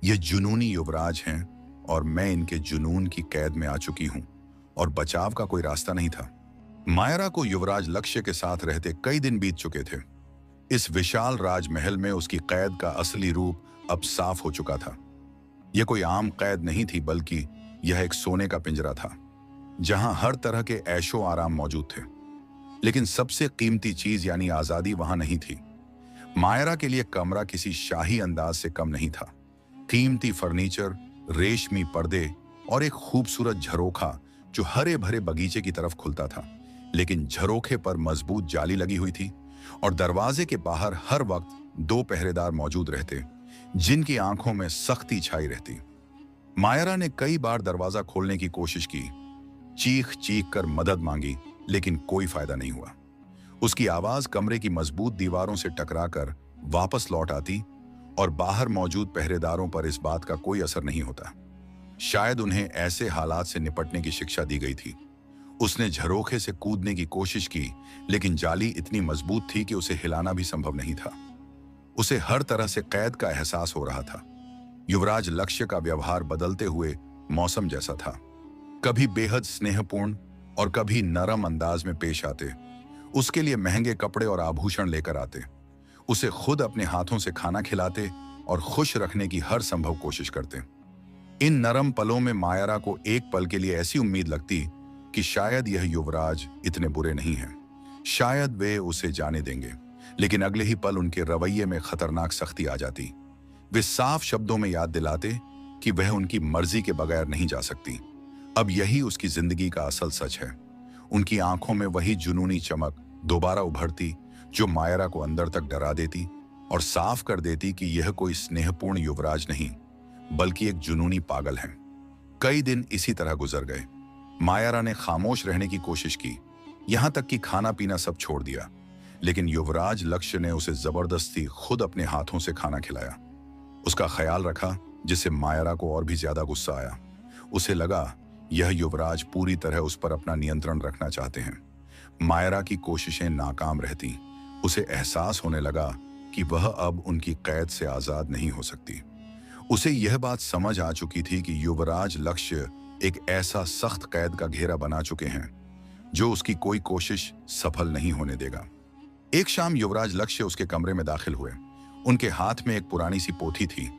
ये जुनूनी युवराज हैं और मैं इनके जुनून की कैद में आ चुकी हूं और बचाव का कोई रास्ता नहीं था। मायरा को युवराज लक्ष्य के साथ रहते कई दिन बीत चुके थे। इस विशाल राजमहल में उसकी कैद का असली रूप अब साफ हो चुका था। यह कोई आम कैद नहीं थी, बल्कि यह एक सोने का पिंजरा था जहां हर तरह के ऐशो आराम मौजूद थे। लेकिन सबसे कीमती चीज यानी आजादी वहां नहीं थी। मायरा के लिए कमरा किसी शाही अंदाज से कम नहीं था। कीमती फर्नीचर, रेशमी पर्दे और एक खूबसूरत झरोखा जो हरे भरे बगीचे की तरफ खुलता था। लेकिन झरोखे पर मजबूत जाली लगी हुई थी और दरवाजे के बाहर हर वक्त 2 पहरेदार मौजूद रहते जिनकी आंखों में सख्ती छाई रहती। मायरा ने कई बार दरवाजा खोलने की कोशिश की, चीख चीख कर मदद मांगी, लेकिन कोई फायदा नहीं हुआ। उसकी आवाज कमरे की मजबूत दीवारों से टकराकर वापस लौट आती और बाहर मौजूद पहरेदारों पर इस बात का कोई असर नहीं होता। शायद उन्हें ऐसे हालात से निपटने की शिक्षा दी गई थी। उसने झरोखे से कूदने की कोशिश की, लेकिन जाली इतनी मजबूत थी कि उसे हिलाना भी संभव नहीं था। उसे हर तरह से कैद का एहसास हो रहा था। युवराज लक्ष्य का व्यवहार बदलते हुए मौसम जैसा था। कभी बेहद स्नेहपूर्ण और कभी नरम अंदाज में पेश आते। उसके लिए महंगे कपड़े और आभूषण लेकर आते। उसे खुद अपने हाथों से खाना खिलाते और खुश रखने की हर संभव कोशिश करते। इन नरम पलों में मायरा को एक पल के लिए ऐसी उम्मीद लगती कि शायद यह युवराज इतने बुरे नहीं हैं, शायद वे उसे जाने देंगे। लेकिन अगले ही पल उनके रवैये में खतरनाक सख्ती आ जाती। वे साफ शब्दों में याद दिलाते कि वह उनकी मर्जी के बगैर नहीं जा सकती। अब यही उसकी जिंदगी का असल सच है। उनकी आंखों में वही जुनूनी चमक दोबारा उभरती जो मायरा को अंदर तक डरा देती और साफ कर देती कि यह कोई स्नेहपूर्ण युवराज नहीं, बल्कि एक जुनूनी पागल है। कई दिन इसी तरह गुजर गए। मायरा ने खामोश रहने की कोशिश की, यहां तक कि खाना पीना सब छोड़ दिया। लेकिन युवराज लक्ष्य ने उसे जबरदस्ती खुद अपने हाथों से खाना खिलाया, उसका ख्याल रखा, जिससे मायरा को और भी ज्यादा गुस्सा आया। उसे लगा यह युवराज पूरी तरह उस पर अपना नियंत्रण रखना चाहते हैं। मायरा की कोशिशें नाकाम रहती। उसे एहसास होने लगा कि वह अब उनकी कैद से आजाद नहीं हो सकती। उसे यह बात समझ आ चुकी थी कि युवराज लक्ष्य एक ऐसा सख्त कैद का घेरा बना चुके हैं जो उसकी कोई कोशिश सफल नहीं होने देगा। एक शाम युवराज लक्ष्य उसके कमरे में दाखिल हुए। उनके हाथ में एक पुरानी सी पोथी थी।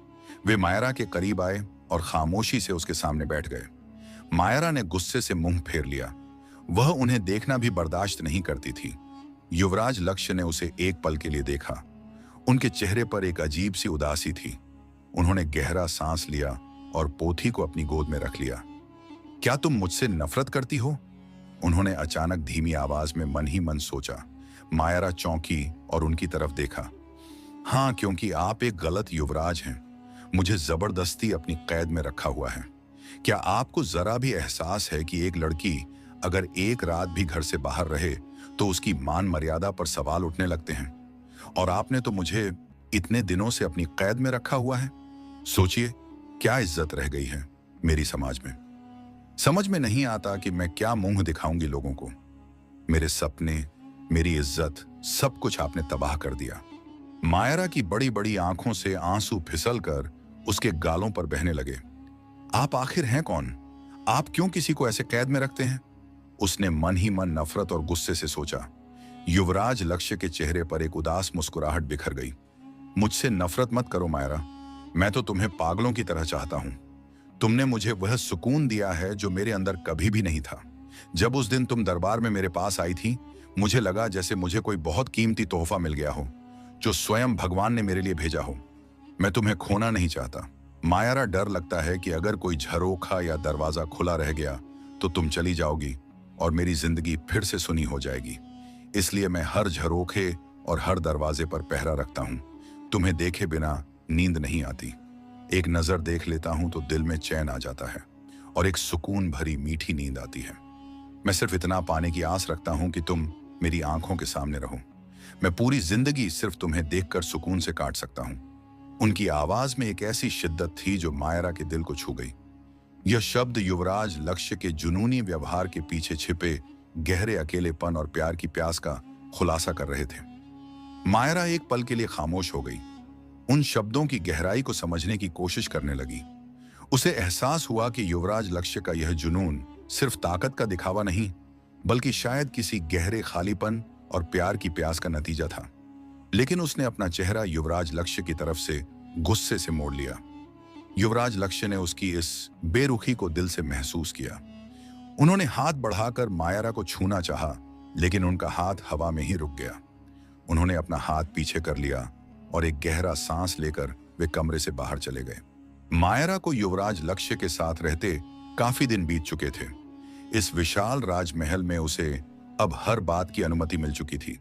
वे मायरा के करीब आए और खामोशी से उसके सामने बैठ गए। मायरा ने गुस्से से मुंह फेर लिया। वह उन्हें देखना भी बर्दाश्त नहीं करती थी। युवराज लक्ष्य ने उसे एक पल के लिए देखा। उनके चेहरे पर एक अजीब सी उदासी थी। उन्होंने गहरा सांस लिया और पोथी को अपनी गोद में रख लिया। क्या तुम मुझसे नफरत करती हो? उन्होंने अचानक धीमी आवाज में मन ही मन सोचा। मायरा चौंकी और उनकी तरफ देखा। हाँ, क्योंकि आप एक गलत युवराज हैं। मुझे जबरदस्ती अपनी कैद में रखा हुआ है। क्या आपको जरा भी एहसास है कि एक लड़की अगर एक रात भी घर से बाहर रहे तो उसकी मान मर्यादा पर सवाल उठने लगते हैं? और आपने तो मुझे इतने दिनों से अपनी कैद में रखा हुआ है। सोचिए क्या इज्जत रह गई है मेरी समाज में। समझ में नहीं आता कि मैं क्या मुंह दिखाऊंगी लोगों को। मेरे सपने, मेरी इज्जत, सब कुछ आपने तबाह कर दिया। मायरा की बड़ी बड़ी आंखों से आंसू फिसलकर उसके गालों पर बहने लगे। आप आखिर हैं कौन? आप क्यों किसी को ऐसे कैद में रखते हैं? उसने मन ही मन नफरत और गुस्से से सोचा। युवराज लक्ष्य के चेहरे पर एक उदास मुस्कुराहट बिखर गई। मुझसे नफरत मत करो मायरा, मैं तो तुम्हें पागलों की तरह चाहता हूं। तुमने मुझे वह सुकून दिया है जो मेरे अंदर कभी भी नहीं था। जब उस दिन तुम दरबार में मेरे पास आई थी, मुझे लगा जैसे मुझे कोई बहुत कीमती तोहफा मिल गया हो, जो स्वयं भगवान ने मेरे लिए भेजा हो। मैं तुम्हें खोना नहीं चाहता मायरा। डर लगता है कि अगर कोई झरोखा या दरवाजा खुला रह गया तो तुम चली जाओगी और मेरी जिंदगी फिर से सुनी हो जाएगी। इसलिए मैं हर झरोखे और हर दरवाजे पर पहरा रखता हूं। तुम्हें देखे बिना नींद नहीं आती। एक नजर देख लेता हूं तो दिल में चैन आ जाता है और एक सुकून भरी मीठी नींद आती है। मैं सिर्फ इतना पाने की आस रखता हूं कि तुम मेरी आंखों के सामने रहो। मैं पूरी जिंदगी सिर्फ तुम्हें देखकर सुकून से काट सकता हूं। उनकी आवाज में एक ऐसी शिद्दत थी जो मायरा के दिल को छू गई। यह शब्द युवराज लक्ष्य के जुनूनी व्यवहार के पीछे छिपे गहरे अकेलेपन और प्यार की प्यास का खुलासा कर रहे थे। मायरा एक पल के लिए खामोश हो गई। उन शब्दों की गहराई को समझने की कोशिश करने लगी। उसे एहसास हुआ कि युवराज लक्ष्य का यह जुनून सिर्फ ताकत का दिखावा नहीं, बल्कि शायद किसी गहरे खालीपन और प्यार की प्यास का नतीजा था। लेकिन उसने अपना चेहरा युवराज लक्ष्य की तरफ से गुस्से से मोड़ लिया। युवराज लक्ष्य ने उसकी इस बेरुखी को दिल से महसूस किया। उन्होंने हाथ बढ़ाकर मायरा को छूना चाहा, लेकिन उनका हाथ हवा में ही रुक गया। उन्होंने अपना हाथ पीछे कर लिया और एक गहरा सांस लेकर वे कमरे से बाहर चले गए। मायरा को युवराज लक्ष्य के साथ रहते काफी दिन बीत चुके थे। इस विशाल राजमहल में उसे अब हर बात की अनुमति मिल चुकी थी।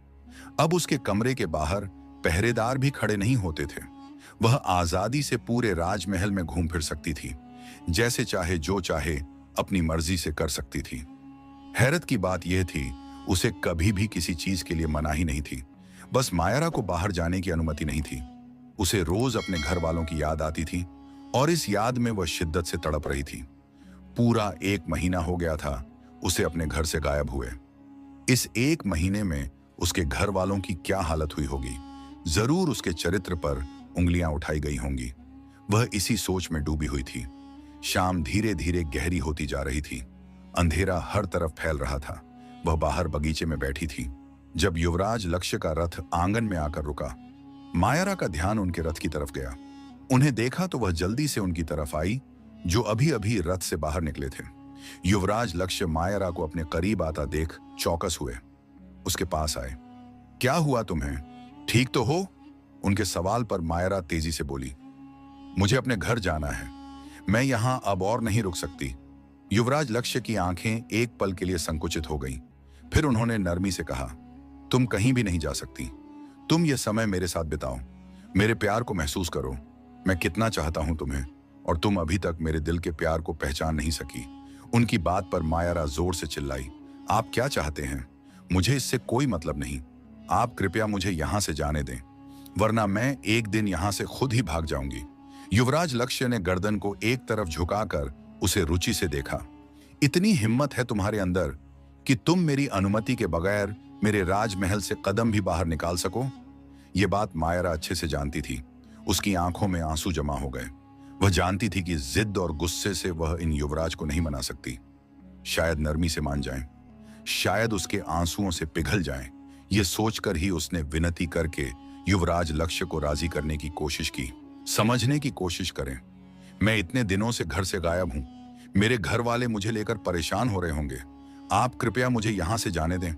अब उसके कमरे के बाहर पहरेदार भी खड़े नहीं होते थे। वह आजादी से पूरे राजमहल में घूम फिर सकती थी, जैसे चाहे जो चाहे अपनी मर्जी से कर सकती थी। हैरत की बात यह थी, उसे कभी भी किसी चीज के लिए मनाही नहीं थी। बस मायरा को बाहर जाने की अनुमति नहीं थी। उसे रोज अपने घर वालों की याद आती थी और इस याद में वह शिद्दत से तड़प रही थी। पूरा 1 महीना हो गया था उसे अपने घर से गायब हुए। इस 1 महीने में उसके घर वालों की क्या हालत हुई होगी। जरूर उसके चरित्र पर उंगलियां उठाई गई होंगी। वह इसी सोच में डूबी हुई थी। शाम धीरे धीरे गहरी होती जा रही थी। अंधेरा हर तरफ फैल रहा था। वह बाहर बगीचे में बैठी थी जब युवराज लक्ष्य का रथ आंगन में आकर रुका। मायरा का ध्यान उनके रथ की तरफ गया। उन्हें देखा तो वह जल्दी से उनकी तरफ आई, जो अभी अभी रथ से बाहर निकले थे। युवराज लक्ष्य मायरा को अपने करीब आता देख चौकस हुए। उसके पास आए। क्या हुआ तुम्हें? ठीक तो हो? उनके सवाल पर मायरा तेजी से बोली, मुझे अपने घर जाना है। मैं यहां अब और नहीं रुक सकती। युवराज लक्ष्य की आंखें एक पल के लिए संकुचित हो गईं। फिर उन्होंने नरमी से कहा, तुम कहीं भी नहीं जा सकती। तुम यह समय मेरे साथ बिताओ। मेरे प्यार को महसूस करो। मैं कितना चाहता हूं तुम्हें, और तुम अभी तक मेरे दिल के प्यार को पहचान नहीं सकी। उनकी बात पर मायरा जोर से चिल्लाई, आप क्या चाहते हैं? मुझे इससे कोई मतलब नहीं। आप कृपया मुझे यहां से जाने दें, वरना मैं एक दिन यहां से खुद ही भाग जाऊंगी। युवराज लक्ष्य ने गर्दन को एक तरफ झुकाकर उसे रुचि से देखा। इतनी हिम्मत है तुम्हारे अंदर कि तुम मेरी अनुमति के बगैर मेरे राजमहल से कदम भी बाहर निकाल सको? यह बात मायरा अच्छे से जानती थी। उसकी आंखों में आंसू जमा हो गए। वह जानती थी कि जिद और गुस्से से वह इन युवराज को नहीं मना सकती। शायद नरमी से मान जाएं, शायद उसके आंसुओं से पिघल जाएं। यह सोचकर ही उसने विनती करके युवराज लक्ष्य को राजी करने की कोशिश की। समझने की कोशिश करें, मैं इतने दिनों से घर से गायब हूं। मेरे घर वाले मुझे लेकर परेशान हो रहे होंगे। आप कृपया मुझे यहां से जाने दें।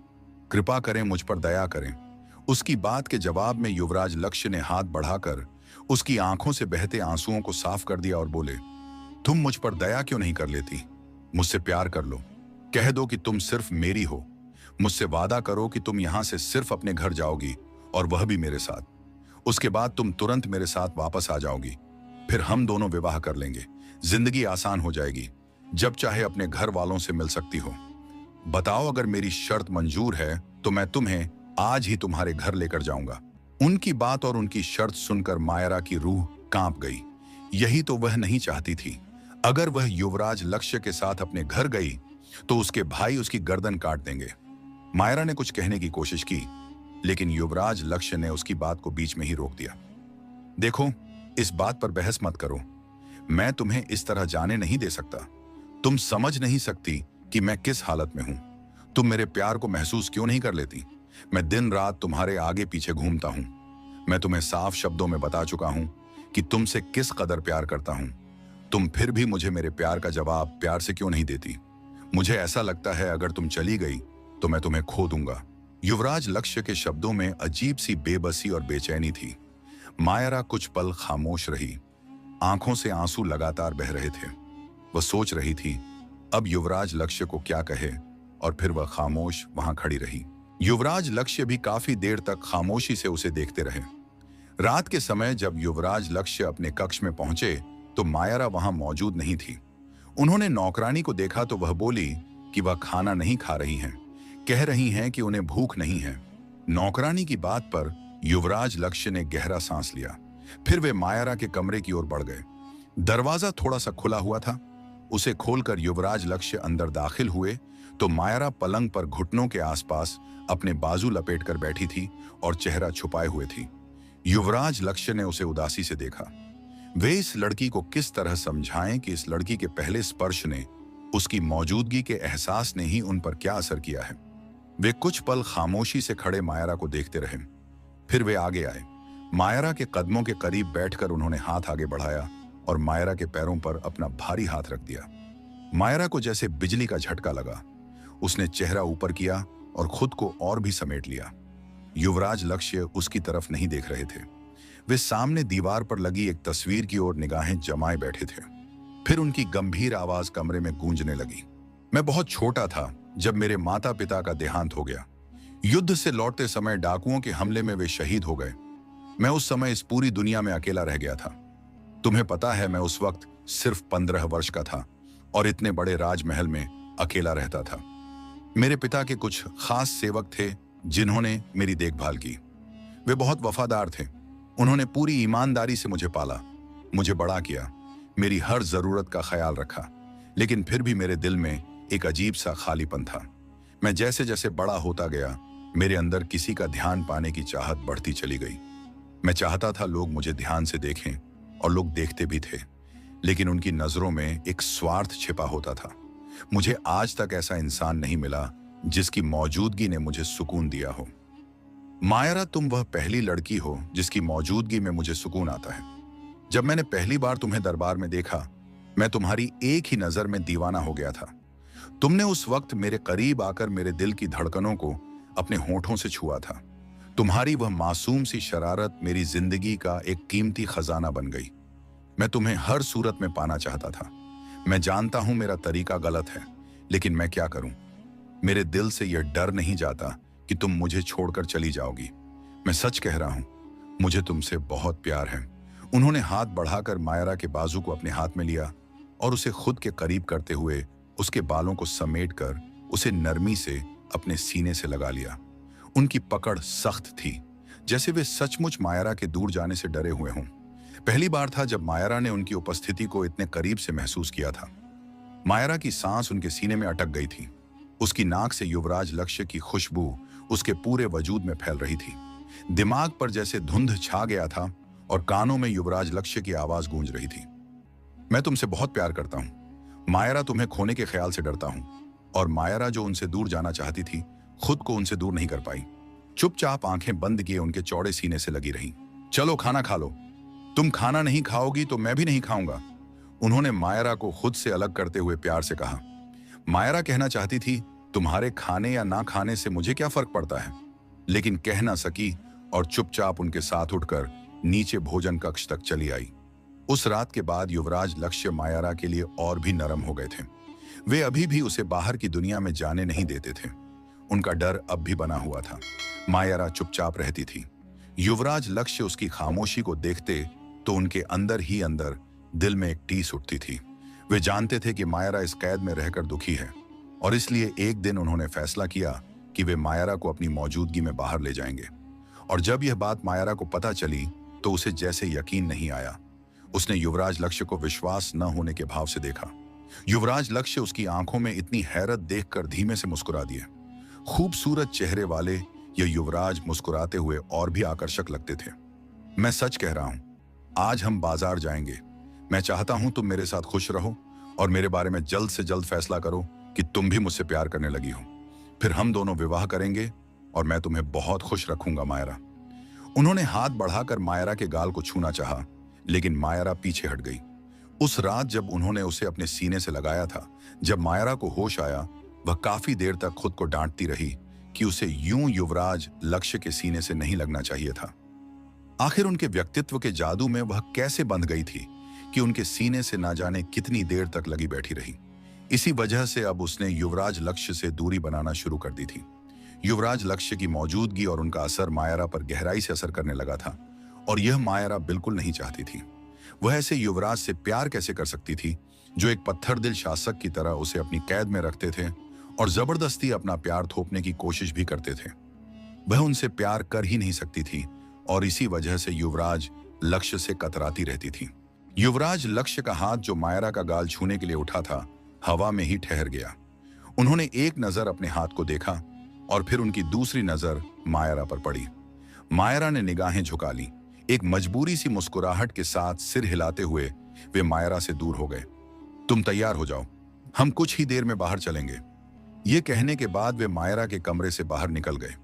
कृपा करें, मुझ पर दया करें। उसकी बात के जवाब में युवराज लक्ष्य ने हाथ बढ़ाकर उसकी आंखों से बहते आंसुओं को साफ कर दिया और बोले, तुम मुझ पर दया क्यों नहीं कर लेती? मुझसे प्यार कर लो। कह दो कि तुम सिर्फ मेरी हो। मुझसे वादा करो कि तुम यहां से सिर्फ अपने घर जाओगी, और वह भी मेरे साथ। उसके बाद तुम तुरंत मेरे साथ वापस आ जाओगी। फिर हम दोनों विवाह कर लेंगे। जिंदगी आसान हो जाएगी। जब चाहे अपने घर वालों से मिल सकती हो। बताओ, अगर मेरी शर्त मंजूर है तो मैं तुम्हें आज ही तुम्हारे घर लेकर जाऊंगा। उनकी बात और उनकी शर्त सुनकर मायरा की रूह कांप गई। यही तो वह नहीं चाहती थी। अगर वह युवराज लक्ष्य के साथ अपने घर गई तो उसके भाई उसकी गर्दन काट देंगे। मायरा ने कुछ कहने की कोशिश की, लेकिन युवराज लक्ष्य ने उसकी बात को बीच में ही रोक दिया। देखो, इस बात पर बहस मत करो। मैं तुम्हें इस तरह जाने नहीं दे सकता। तुम समझ नहीं सकती कि मैं किस हालत में हूं। तुम मेरे प्यार को महसूस क्यों नहीं कर लेती? मैं दिन रात तुम्हारे आगे पीछे घूमता हूं। मैं तुम्हें साफ शब्दों में बता चुका हूं कि तुमसे किस कदर प्यार करता हूं। तुम फिर भी मुझे मेरे प्यार का जवाब प्यार से क्यों नहीं देती? मुझे ऐसा लगता है अगर तुम चली गई तो मैं तुम्हें खो दूंगा। युवराज लक्ष्य के शब्दों में अजीब सी बेबसी और बेचैनी थी। मायरा कुछ पल खामोश रही। आंखों से आंसू लगातार बह रहे थे। वह सोच रही थी अब युवराज लक्ष्य को क्या कहे, और फिर वह खामोश वहां खड़ी रही। युवराज लक्ष्य भी काफी देर तक खामोशी से उसे देखते रहे। रात के समय जब युवराज लक्ष्य अपने कक्ष में पहुंचे तो मायरा वहां मौजूद नहीं थी। उन्होंने नौकरानी को देखा तो वह बोली कि वह खाना नहीं खा रही हैं, कह रही हैं कि उन्हें भूख नहीं है। नौकरानी की बात पर युवराज लक्ष्य ने गहरा सांस लिया। फिर वे मायरा के कमरे की ओर बढ़ गए। दरवाजा थोड़ा सा खुला हुआ था। उसे खोलकर युवराज लक्ष्य अंदर दाखिल हुए तो मायरा पलंग पर घुटनों के आसपास अपने बाजू लपेटकर बैठी थी और चेहरा छुपाए हुए थी। युवराज लक्ष्य ने उसे उदासी से देखा। वे इस लड़की को किस तरह समझाएं कि इस लड़की के पहले स्पर्श ने, उसकी मौजूदगी के एहसास ने ही उन पर क्या असर किया है। वे कुछ पल खामोशी से खड़े मायरा को देखते रहे। फिर वे आगे आए। मायरा के कदमों के करीब बैठकर उन्होंने हाथ आगे बढ़ाया और मायरा के पैरों पर अपना भारी हाथ रख दिया। मायरा को जैसे बिजली का झटका लगा। उसने चेहरा ऊपर किया और खुद को और भी समेट लिया। युवराज लक्ष्य उसकी तरफ नहीं देख रहे थे। वे सामने दीवार पर लगी एक तस्वीर की ओर निगाहें जमाए बैठे थे। फिर उनकी गंभीर आवाज कमरे में गूंजने लगी। मैं बहुत छोटा था जब मेरे माता पिता का देहांत हो गया। युद्ध से लौटते समय डाकुओं के हमले में वे शहीद हो गए। मैं उस समय इस पूरी दुनिया में अकेला रह गया था। तुम्हें पता है मैं उस वक्त सिर्फ 15 वर्ष का था और इतने बड़े राजमहल में अकेला रहता था। मेरे पिता के कुछ खास सेवक थे जिन्होंने मेरी देखभाल की। वे बहुत वफादार थे। उन्होंने पूरी ईमानदारी से मुझे पाला, मुझे बड़ा किया, मेरी हर जरूरत का ख्याल रखा। लेकिन फिर भी मेरे दिल में एक अजीब सा खालीपन था। मैं जैसे जैसे बड़ा होता गया मेरे अंदर किसी का ध्यान पाने की चाहत बढ़ती चली गई। मैं चाहता था लोग मुझे ध्यान से देखें, और लोग देखते भी थे, लेकिन उनकी नजरों में एक स्वार्थ छिपा होता था। मुझे आज तक ऐसा इंसान नहीं मिला जिसकी मौजूदगी ने मुझे सुकून दिया हो। मायरा, तुम वह पहली लड़की हो जिसकी मौजूदगी में मुझे सुकून आता है। जब मैंने पहली बार तुम्हें दरबार में देखा, मैं तुम्हारी एक ही नजर में दीवाना हो गया था। तुमने उस वक्त मेरे करीब आकर मेरे दिल की धड़कनों को अपने होठों से छुआ था। तुम्हारी वह मासूम सी शरारत मेरी जिंदगी का एक कीमती खजाना बन गई। मैं तुम्हें हर सूरत में पाना चाहता था। मैं जानता हूं मेरा तरीका गलत है, लेकिन मैं क्या करूं? मेरे दिल से यह डर नहीं जाता कि तुम मुझे छोड़कर चली जाओगी। मैं सच कह रहा हूं, मुझे तुमसे बहुत प्यार है। उन्होंने हाथ बढ़ाकर मायरा के बाजू को अपने हाथ में लिया और उसे खुद के करीब करते हुए उसके बालों को समेटकर उसे नरमी से अपने सीने से लगा लिया। उनकी पकड़ सख्त थी, जैसे वे सचमुच मायरा के दूर जाने से डरे हुए हों। पहली बार था जब मायरा ने उनकी उपस्थिति को इतने करीब से महसूस किया था। मायरा की सांस उनके सीने में अटक गई थी। उसकी नाक से युवराज लक्ष्य की खुशबू उसके पूरे वजूद में फैल रही थी। दिमाग पर जैसे धुंध छा गया था और कानों में युवराज लक्ष्य की आवाज गूंज रही थी। मैं तुमसे बहुत प्यार करता हूं। मायरा, तुम्हें खोने के ख्याल से डरता हूं। और मायरा, जो उनसे दूर जाना चाहती थी, खुद को उनसे दूर नहीं कर पाई। चुपचाप आंखें बंद किए उनके चौड़े सीने से लगी रही। चलो खाना खा लो। तुम खाना नहीं खाओगी तो मैं भी नहीं खाऊंगा, उन्होंने मायरा को खुद से अलग करते हुए प्यार से कहा। मायरा कहना चाहती थी, तुम्हारे खाने या ना खाने से मुझे क्या फर्क पड़ता है, लेकिन कह ना सकी और चुपचाप उनके साथ उठकर नीचे भोजन कक्ष तक चली आई। उस रात के बाद युवराज लक्ष्य मायरा के लिए और भी नरम हो गए थे। वे अभी भी उसे बाहर की दुनिया में जाने नहीं देते थे। उनका डर अब भी बना हुआ था। मायरा चुपचाप रहती थी। युवराज लक्ष्य उसकी खामोशी को देखते तो उनके अंदर ही अंदर दिल में एक टीस उठती थी। वे जानते थे कि मायरा इस कैद में रहकर दुखी है, और इसलिए एक दिन उन्होंने फैसला किया कि वे मायरा को अपनी मौजूदगी में बाहर ले जाएंगे। और जब यह बात मायरा को पता चली तो उसे जैसे यकीन नहीं आया। उसने युवराज लक्ष्य को विश्वास न होने के भाव से देखा। युवराज लक्ष्य उसकी आंखों में इतनी हैरत देखकर धीमे से मुस्कुरा दिए। खूबसूरत चेहरे वाले ये युवराज मुस्कुराते हुए और भी आकर्षक लगते थे। मैं सच कह रहा हूं, आज हम बाजार जाएंगे। मैं चाहता हूं तुम मेरे साथ खुश रहो और मेरे बारे में जल्द से जल्द फैसला करो कि तुम भी मुझसे प्यार करने लगी हो। फिर हम दोनों विवाह करेंगे और मैं तुम्हें बहुत खुश रखूंगा मायरा। उन्होंने हाथ बढ़ाकर मायरा के गाल को छूना चाहा, लेकिन मायरा पीछे हट गई। उस रात जब उन्होंने उसे अपने सीने से लगाया था, जब मायरा को होश आया, वह काफी देर तक खुद को डांटती रही कि उसे यूं युवराज लक्ष्य के सीने से नहीं लगना चाहिए था। आखिर उनके व्यक्तित्व के जादू में वह कैसे बंध गई थी कि उनके सीने से ना जाने कितनी देर तक लगी बैठी रही। इसी वजह से अब उसने युवराज लक्ष्य से दूरी बनाना शुरू कर दी थी। युवराज लक्ष्य की मौजूदगी और उनका असर मायरा पर गहराई से असर करने लगा था, और यह मायरा बिल्कुल नहीं चाहती थी। वह ऐसे युवराज से प्यार कैसे कर सकती थी जो एक पत्थर दिल शासक की तरह उसे अपनी कैद में रखते थे और जबरदस्ती अपना प्यार थोपने की कोशिश भी करते थे। वह उनसे प्यार कर ही नहीं सकती थी और इसी वजह से युवराज लक्ष्य से कतराती रहती थी। युवराज लक्ष्य का हाथ जो मायरा का गाल छूने के लिए उठा था, हवा में ही ठहर गया। उन्होंने एक नजर अपने हाथ को देखा और फिर उनकी दूसरी नजर मायरा पर पड़ी। मायरा ने निगाहें झुका ली। एक मजबूरी सी मुस्कुराहट के साथ सिर हिलाते हुए वे मायरा से दूर हो गए। तुम तैयार हो जाओ, हम कुछ ही देर में बाहर चलेंगे। ये कहने के बाद वे मायरा के कमरे से बाहर निकल गए।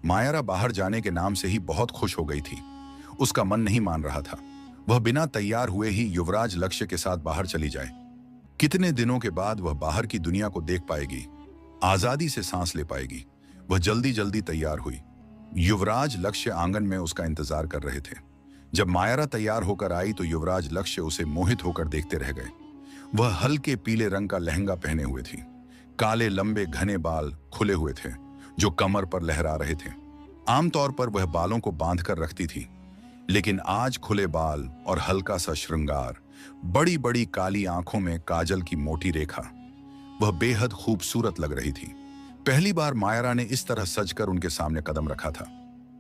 मायरा बाहर जाने के नाम से ही बहुत खुश हो गई थी। उसका मन नहीं मान रहा था। वह बिना तैयार हुए ही युवराज लक्ष्य के साथ बाहर चली जाए। कितने दिनों के बाद वह बाहर की दुनिया को देख पाएगी, आजादी से सांस ले पाएगी। वह जल्दी जल्दी तैयार हुई। युवराज लक्ष्य आंगन में उसका इंतजार कर रहे थे। जब मायरा तैयार होकर आई तो युवराज लक्ष्य उसे मोहित होकर देखते रह गए। वह हल्के पीले रंग का लहंगा पहने हुए थी। काले लंबे घने बाल खुले हुए थे जो कमर पर लहरा रहे थे। आमतौर पर वह बालों को बांध कर रखती थी, लेकिन आज खुले बाल और हल्का सा श्रृंगार, बड़ी बड़ी काली आंखों में काजल की मोटी रेखा, वह बेहद खूबसूरत लग रही थी। पहली बार मायरा ने इस तरह सजकर उनके सामने कदम रखा था,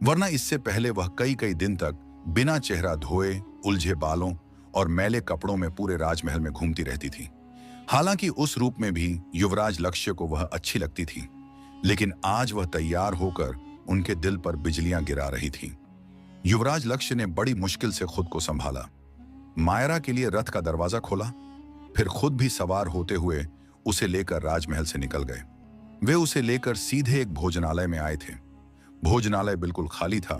वरना इससे पहले वह कई कई दिन तक बिना चेहरा धोए, उलझे बालों और मैले कपड़ों में पूरे राजमहल में घूमती रहती थी। हालांकि उस रूप में भी युवराज लक्ष्य को वह अच्छी लगती थी, लेकिन आज वह तैयार होकर उनके दिल पर बिजलियां गिरा रही थी। युवराज लक्ष्य ने बड़ी मुश्किल से खुद को संभाला। मायरा के लिए रथ का दरवाजा खोला, फिर खुद भी सवार होते हुए उसे लेकर राजमहल से निकल गए। वे उसे लेकर सीधे एक भोजनालय में आए थे। भोजनालय बिल्कुल खाली था।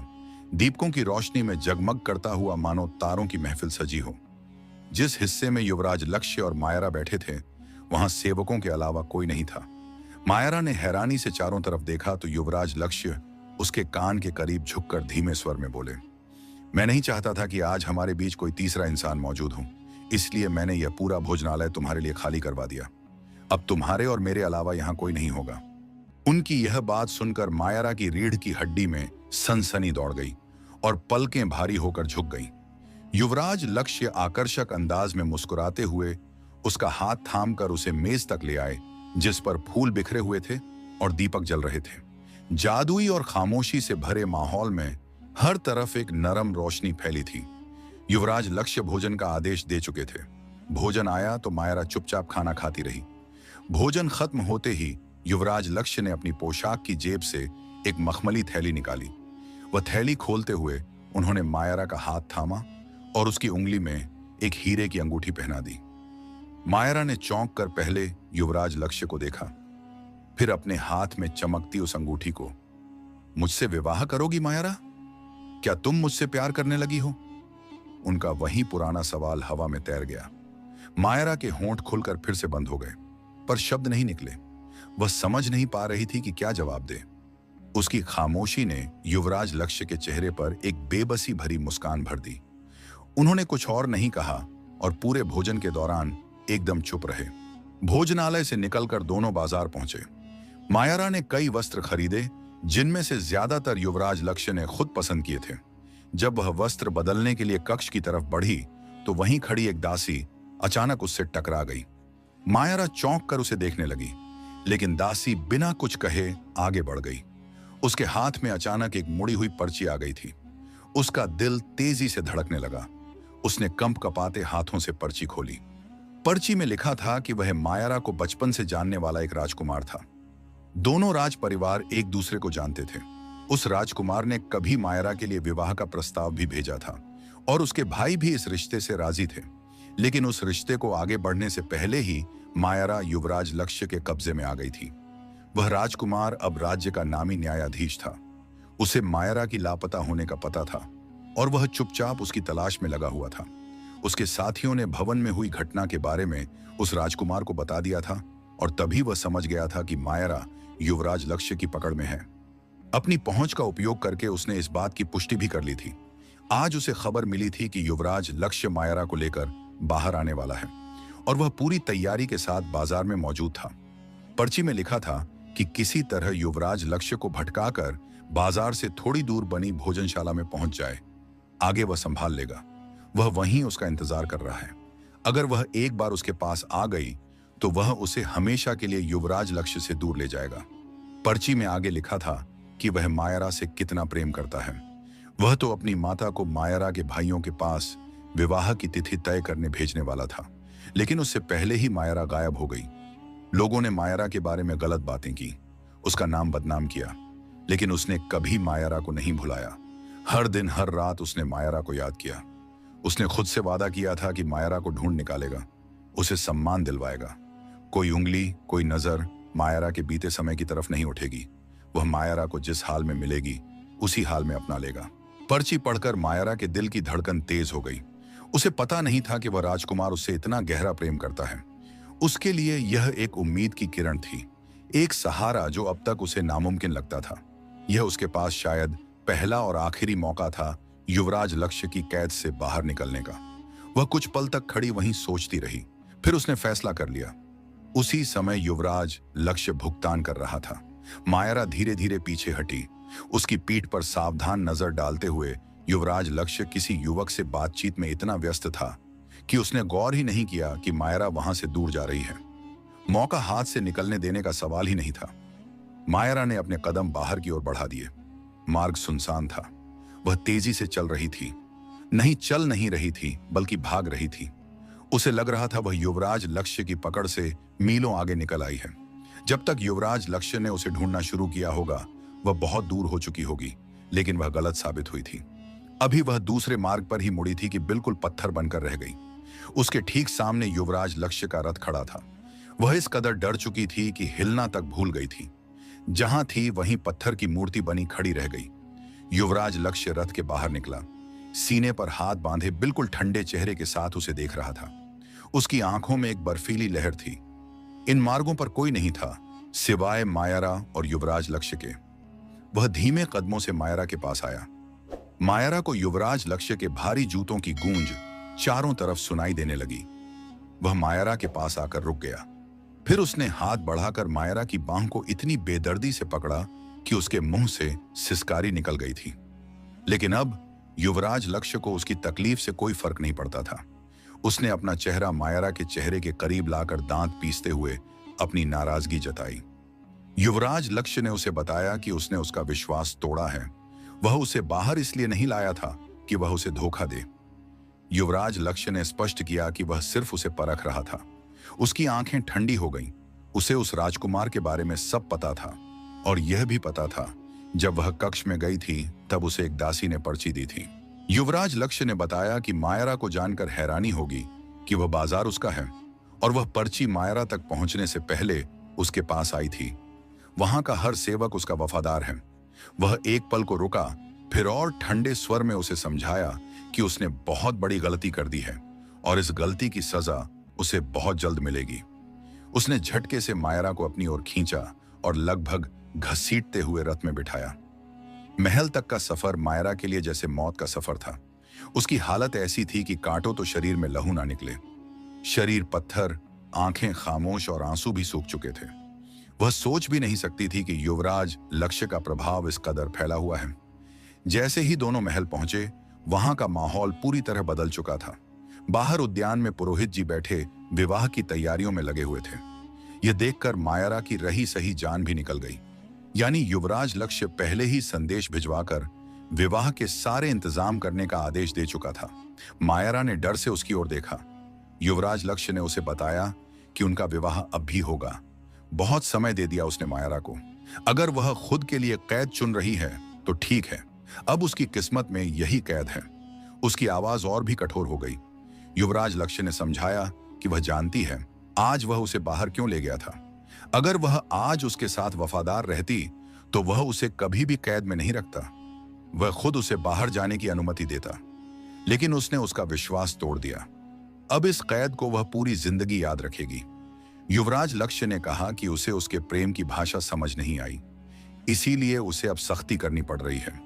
दीपकों की रोशनी में जगमग करता हुआ मानो तारों की महफिल सजी हो। जिस हिस्से में युवराज लक्ष्य और मायरा बैठे थे, वहां सेवकों के अलावा कोई नहीं था। मायरा ने हैरानी से चारों तरफ देखा तो युवराज लक्ष्य उसके कान के करीब झुककर धीमे स्वर में बोले, मैं नहीं चाहता था कि आज हमारे बीच कोई तीसरा इंसान मौजूद हो, इसलिए मैंने यह पूरा भोजनालय तुम्हारे लिए खाली करवा दिया। अब तुम्हारे और मेरे अलावा यहाँ कोई नहीं होगा। उनकी यह बात सुनकर मायरा की रीढ़ की हड्डी में सनसनी दौड़ गई और पलकें भारी होकर झुक गईं। युवराज लक्ष्य आकर्षक अंदाज में मुस्कुराते हुए उसका हाथ थामकर उसे मेज तक ले आए, जिस पर फूल बिखरे हुए थे और दीपक जल रहे थे। जादुई और खामोशी से भरे माहौल में हर तरफ एक नरम रोशनी फैली थी। युवराज लक्ष्य भोजन का आदेश दे चुके थे। भोजन आया तो मायरा चुपचाप खाना खाती रही। भोजन खत्म होते ही युवराज लक्ष्य ने अपनी पोशाक की जेब से एक मखमली थैली निकाली। वह थैली खोलते हुए उन्होंने मायरा का हाथ थामा और उसकी उंगली में एक हीरे की अंगूठी पहना दी। मायरा ने चौंक कर पहले युवराज लक्ष्य को देखा, फिर अपने हाथ में चमकती उस अंगूठी को। मुझसे विवाह करोगी मायरा? क्या तुम मुझसे प्यार करने लगी हो? उनका वही पुराना सवाल हवा में तैर गया। मायरा के होंठ खुलकर फिर से बंद हो गए, पर शब्द नहीं निकले। वह समझ नहीं पा रही थी कि क्या जवाब दे। उसकी खामोशी ने युवराज लक्ष्य के चेहरे पर एक बेबसी भरी मुस्कान भर दी। उन्होंने कुछ और नहीं कहा और पूरे भोजन के दौरान एकदम चुप रहे। भोजनालय से निकलकर दोनों बाजार पहुंचे। मायरा ने कई वस्त्र खरीदे, जिनमें से ज्यादातर युवराज लक्ष्य ने खुद पसंद किए थे। जब वह वस्त्र बदलने के लिए कक्ष की तरफ बढ़ी तो वहीं खड़ी एक दासी अचानक उससे टकरा गई। मायरा चौंक कर उसे देखने लगी, लेकिन दासी बिना कुछ कहे आगे बढ़ गई। उसके हाथ में अचानक एक मुड़ी हुई पर्ची आ गई थी। उसका दिल तेजी से धड़कने लगा। उसने कंप कपाते हाथों से पर्ची खोली। पर्ची में लिखा था कि वह मायरा को बचपन से जानने वाला एक राजकुमार था। दोनों राज परिवार एक दूसरे को जानते थे। उस राजकुमार ने कभी मायरा के लिए विवाह का प्रस्ताव भी भेजा था और उसके भाई भी इस रिश्ते से राजी थे। लेकिन उस रिश्ते को आगे बढ़ने से पहले ही मायरा युवराज लक्ष्य के कब्जे में आ गई थी। वह राजकुमार अब राज्य का नामी न्यायाधीश था। उसे मायरा की लापता होने का पता था और वह चुपचाप उसकी तलाश में लगा हुआ था। उसके साथियों ने भवन में हुई घटना के बारे में उस राजकुमार को बता दिया था और तभी वह समझ गया था कि मायरा युवराज लक्ष्य की पकड़ में है। अपनी पहुंच का उपयोग करके उसने इस बात की पुष्टि भी कर ली थी। आज उसे खबर मिली थी कि युवराज लक्ष्य मायरा को लेकर बाहर आने वाला है और वह पूरी तैयारी के साथ बाजार में मौजूद था। पर्ची में लिखा था कि किसी तरह युवराज लक्ष्य को भटकाकर बाजार से थोड़ी दूर बनी भोजनशाला में पहुंच जाए, आगे वह संभाल लेगा। वह वहीं उसका इंतजार कर रहा है। अगर वह एक बार उसके पास आ गई तो वह उसे हमेशा के लिए युवराज लक्ष्य से दूर ले जाएगा। पर्ची में आगे लिखा था कि वह मायरा से कितना प्रेम करता है। वह तो अपनी माता को मायरा के भाइयों के पास विवाह की तिथि तय करने भेजने वाला था, लेकिन उससे पहले ही मायरा गायब हो गई। लोगों ने मायरा के बारे में गलत बातें की, उसका नाम बदनाम किया, लेकिन उसने कभी मायरा को नहीं भुलाया। हर दिन हर रात उसने मायरा को याद किया। उसने खुद से वादा किया था कि मायरा को ढूंढ निकालेगा, उसे सम्मान दिलवाएगा। कोई उंगली, कोई नजर मायरा के बीते समय की तरफ नहीं उठेगी। वह मायरा को जिस हाल में मिलेगी उसी हाल में अपना लेगा। पर्ची पढ़कर मायरा के दिल की धड़कन तेज हो गई। उसे पता नहीं था कि वह राजकुमार उससे इतना गहरा प्रेम करता है। उसके लिए यह एक उम्मीद की किरण थी, एक सहारा जो अब तक उसे नामुमकिन लगता था। यह उसके पास शायद पहला और आखिरी मौका था युवराज लक्ष्य की कैद से बाहर निकलने का। वह कुछ पल तक खड़ी वहीं सोचती रही, फिर उसने फैसला कर लिया। उसी समय युवराज लक्ष्य भुगतान कर रहा था। मायरा धीरे धीरे पीछे हटी। उसकी पीठ पर सावधान नजर डालते हुए युवराज लक्ष्य किसी युवक से बातचीत में इतना व्यस्त था कि उसने गौर ही नहीं किया कि मायरा वहां से दूर जा रही है। मौका हाथ से निकलने देने का सवाल ही नहीं था। मायरा ने अपने कदम बाहर की ओर बढ़ा दिए। मार्ग सुनसान था। वह तेजी से चल रही थी, चल नहीं रही थी बल्कि भाग रही थी। उसे लग रहा था वह युवराज लक्ष्य की पकड़ से मीलों आगे निकल आई है। जब तक युवराज लक्ष्य ने उसे ढूंढना शुरू किया होगा वह बहुत दूर हो चुकी होगी, लेकिन वह गलत साबित हुई थी। अभी वह दूसरे मार्ग पर ही मुड़ी थी कि बिल्कुल पत्थर बनकर रह गई। उसके ठीक सामने युवराज लक्ष्य का रथ खड़ा था। वह इस कदर डर चुकी थी कि हिलना तक भूल गई थी। जहां थी वहीं पत्थर की मूर्ति बनी खड़ी रह गई। युवराज लक्ष्य रथ के बाहर निकला, सीने पर हाथ बांधे बिल्कुल ठंडे चेहरे के साथ उसे देख रहा था। उसकी आंखों में एक बर्फीली लहर थी। इन मार्गों पर कोई नहीं था सिवाय मायरा और युवराज लक्ष्य के। वह धीमे कदमों से मायरा के पास आया। मायरा को युवराज लक्ष्य के भारी जूतों की गूंज चारों तरफ सुनाई देने लगी। वह मायरा के पास आकर रुक गया। फिर उसने हाथ बढ़ाकर मायरा की बांह को इतनी बेदर्दी से पकड़ा कि उसके मुंह से सिसकारी निकल गई थी। लेकिन अब युवराज लक्ष्य को उसकी तकलीफ से कोई फर्क नहीं पड़ता था। उसने अपना चेहरा मायरा के चेहरे के करीब लाकर दांत पीसते हुए अपनी नाराजगी जताई। युवराज लक्ष्य ने उसे बताया कि उसने उसका विश्वास तोड़ा है। वह उसे बाहर इसलिए नहीं लाया था कि वह उसे धोखा दे। युवराज लक्ष्य ने स्पष्ट किया कि वह सिर्फ उसे परख रहा था। उसकी आंखें ठंडी हो गईं। उसे उस राजकुमार के बारे में सब पता था और यह भी पता था जब वह कक्ष में गई थी तब उसे एक दासी ने पर्ची दी थी। युवराज लक्ष्य ने बताया कि मायरा को जानकर हैरानी होगी कि वह बाजार उसका है और वह पर्ची मायरा तक पहुंचने से पहले उसके पास आई थी। वहां का हर सेवक उसका वफादार है। वह एक पल को रुका, फिर और ठंडे स्वर में उसे समझाया कि उसने बहुत बड़ी गलती कर दी है और इस गलती की सजा उसे बहुत जल्द मिलेगी। उसने झटके से मायरा को अपनी ओर खींचा और लगभग घसीटते हुए रथ में बिठाया। महल तक का सफर मायरा के लिए जैसे मौत का सफर था। उसकी हालत ऐसी थी कि कांटो तो शरीर में लहू ना निकले। शरीर पत्थर, आंखें खामोश और आंसू भी सूख चुके थे। वह सोच भी नहीं सकती थी कि युवराज लक्ष्य का प्रभाव इस कदर फैला हुआ है। जैसे ही दोनों महल पहुंचे, वहां का माहौल पूरी तरह बदल चुका था। बाहर उद्यान में पुरोहित जी बैठे विवाह की तैयारियों में लगे हुए थे। यह देखकर मायरा की रही सही जान भी निकल गई। यानी युवराज लक्ष्य पहले ही संदेश भिजवाकर विवाह के सारे इंतजाम करने का आदेश दे चुका था। मायरा ने डर से उसकी ओर देखा। युवराज लक्ष्य ने उसे बताया कि उनका विवाह अब भी होगा। बहुत समय दे दिया उसने मायरा को। अगर वह खुद के लिए कैद चुन रही है तो ठीक है, अब उसकी किस्मत में यही कैद है। उसकी आवाज और भी कठोर हो गई। युवराज लक्ष्य ने समझाया कि वह जानती है आज वह उसे बाहर क्यों ले गया था। अगर वह आज उसके साथ वफादार रहती तो वह उसे कभी भी कैद में नहीं रखता। वह खुद उसे बाहर जाने की अनुमति देता, लेकिन उसने उसका विश्वास तोड़ दिया। अब इस कैद को वह पूरी जिंदगी याद रखेगी। युवराज लक्ष्य ने कहा कि उसे उसके प्रेम की भाषा समझ नहीं आई, इसीलिए उसे अब सख्ती करनी पड़ रही है।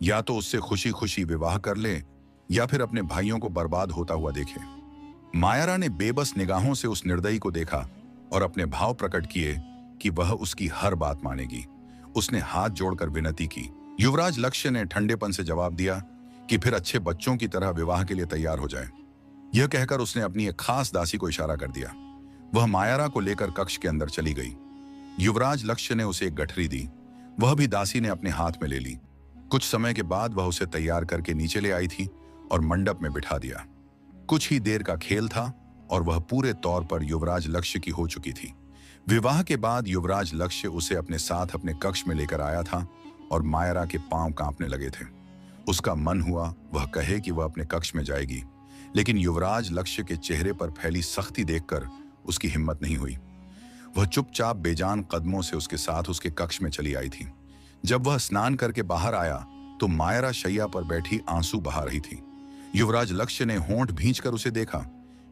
या तो उससे खुशी खुशी विवाह कर ले या फिर अपने भाइयों को बर्बाद होता हुआ देखे। मायरा ने बेबस निगाहों से उस निर्दयी को देखा और अपने भाव प्रकट किए कि वह उसकी हर बात मानेगी। उसने हाथ जोड़कर विनती की। युवराज लक्ष्य ने ठंडेपन से जवाब दिया कि फिर अच्छे बच्चों की तरह विवाह के लिए तैयार हो जाए। यह कहकर उसने अपनी एक खास दासी को इशारा कर दिया। वह मायरा को लेकर कक्ष के अंदर चली गई। युवराज लक्ष्य ने उसे एक गठरी दी, वह भी दासी ने अपने हाथ में ले ली। कुछ समय के बाद वह उसे तैयार करके नीचे ले आई थी और मंडप में बिठा दिया। कुछ ही देर का खेल था और वह पूरे तौर पर युवराज लक्ष्य की हो चुकी थी। विवाह के बाद युवराज लक्ष्य उसे अपने साथ अपने कक्ष में लेकर आया था और मायरा के पांव कांपने लगे थे। उसका मन हुआ वह कहे कि वह अपने कक्ष में जाएगी, लेकिन युवराज लक्ष्य के चेहरे पर फैली सख्ती देखकर उसकी हिम्मत नहीं हुई। वह चुपचाप बेजान कदमों से उसके साथ उसके कक्ष में चली आई थी। जब वह स्नान करके बाहर आया तो मायरा शैया पर बैठी आंसू बहा रही थी। युवराज लक्ष्य ने होंठ भींचकर उसे देखा।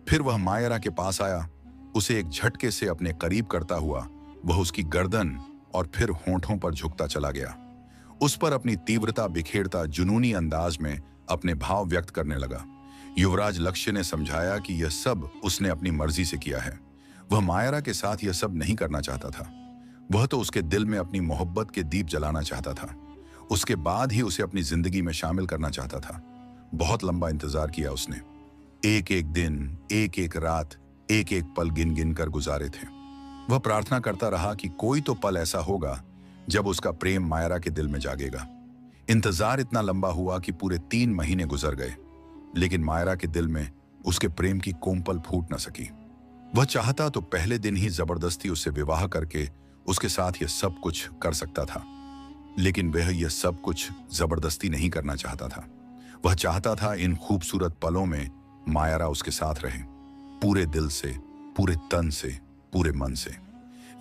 फिर वह मायरा के पास आया। उसे एक झटके से अपने करीब करता हुआ वह उसकी गर्दन और फिर होंठों पर झुकता चला गया। उस पर अपनी तीव्रता बिखेरता जुनूनी अंदाज में अपने भाव व्यक्त करने लगा। युवराज लक्ष्य ने समझाया कि यह सब उसने अपनी मर्जी से किया है। वह मायरा के साथ यह सब नहीं करना चाहता था। वह तो उसके दिल में अपनी मोहब्बत के दीप जलाना चाहता था। उसके बाद ही उसे अपनी जिंदगी में शामिल करना चाहता था। बहुत लंबा इंतजार किया उसने। एक एक दिन, एक एक रात, एक एक पल गिन गिन कर गुजारे थे। वह प्रार्थना करता रहा कि कोई तो पल ऐसा होगा जब उसका प्रेम मायरा के दिल में जागेगा। इंतजार इतना लंबा हुआ कि पूरे 3 महीने गुजर गए, लेकिन मायरा के दिल में उसके प्रेम की कोमपल फूट न सकी। वह चाहता तो पहले दिन ही जबरदस्ती उससे विवाह करके उसके साथ यह सब कुछ कर सकता था, लेकिन वह यह सब कुछ जबरदस्ती नहीं करना चाहता था। वह चाहता था इन खूबसूरत पलों में मायरा उसके साथ रहे, पूरे दिल से, पूरे तन से, पूरे मन से।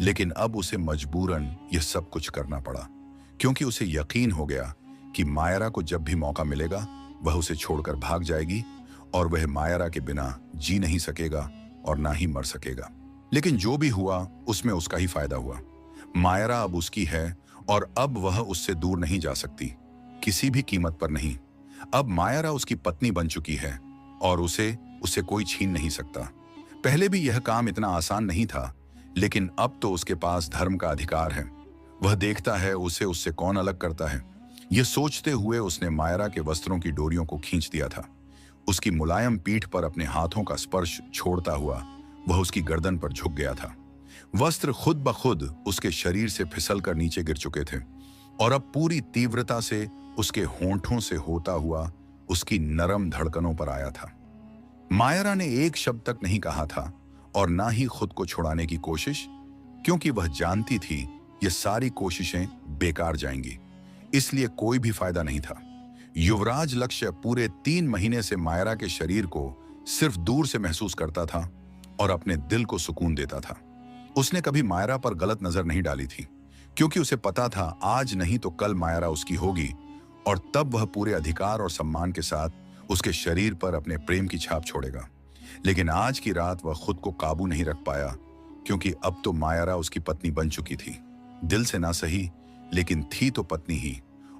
लेकिन अब उसे मजबूरन यह सब कुछ करना पड़ा, क्योंकि उसे यकीन हो गया कि मायरा को जब भी मौका मिलेगा वह उसे छोड़कर भाग जाएगी और वह मायरा के बिना जी नहीं सकेगा और ना ही मर सकेगा। लेकिन जो भी हुआ उसमें उसका ही फायदा हुआ। मायरा अब उसकी है और अब वह उससे दूर नहीं जा सकती, किसी भी कीमत पर नहीं। अब मायरा उसकी पत्नी बन चुकी है और उसे कोई छीन नहीं सकता। पहले भी यह काम इतना आसान नहीं था, लेकिन अब तो उसके पास धर्म का अधिकार है। वह देखता है उसे उससे कौन अलग करता है। यह सोचते हुए उसने मायरा के वस्त्रों की डोरियों को खींच दिया था। उसकी मुलायम पीठ पर अपने हाथों का स्पर्श छोड़ता हुआ वह उसकी गर्दन पर झुक गया था। वस्त्र खुद ब खुद उसके शरीर से फिसलकर नीचे गिर चुके थे और अब पूरी तीव्रता से उसके होंठों से होता हुआ उसकी नरम धड़कनों पर आया था। मायरा ने एक शब्द तक नहीं कहा था और ना ही खुद को छुड़ाने की कोशिश, क्योंकि वह जानती थी ये सारी कोशिशें बेकार जाएंगी, इसलिए कोई भी फायदा नहीं था। युवराज लक्ष्य पूरे 3 महीने से मायरा के शरीर को सिर्फ दूर से महसूस करता था और अपने दिल को सुकून देता था। उसने कभी मायरा पर गलत नजर नहीं डाली थी, क्योंकि उसे पता था आज नहीं तो कल मायरा उसकी होगी और तब वह पूरे अधिकार और सम्मान के साथ उसके शरीर पर अपने प्रेम की छाप छोड़ेगा। लेकिन आज की रात वह खुद को काबू नहीं रख पाया, क्योंकि अब तो मायरा उसकी पत्नी बन चुकी थी। दिल से ना सही, लेकिन थी तो पत्नी ही,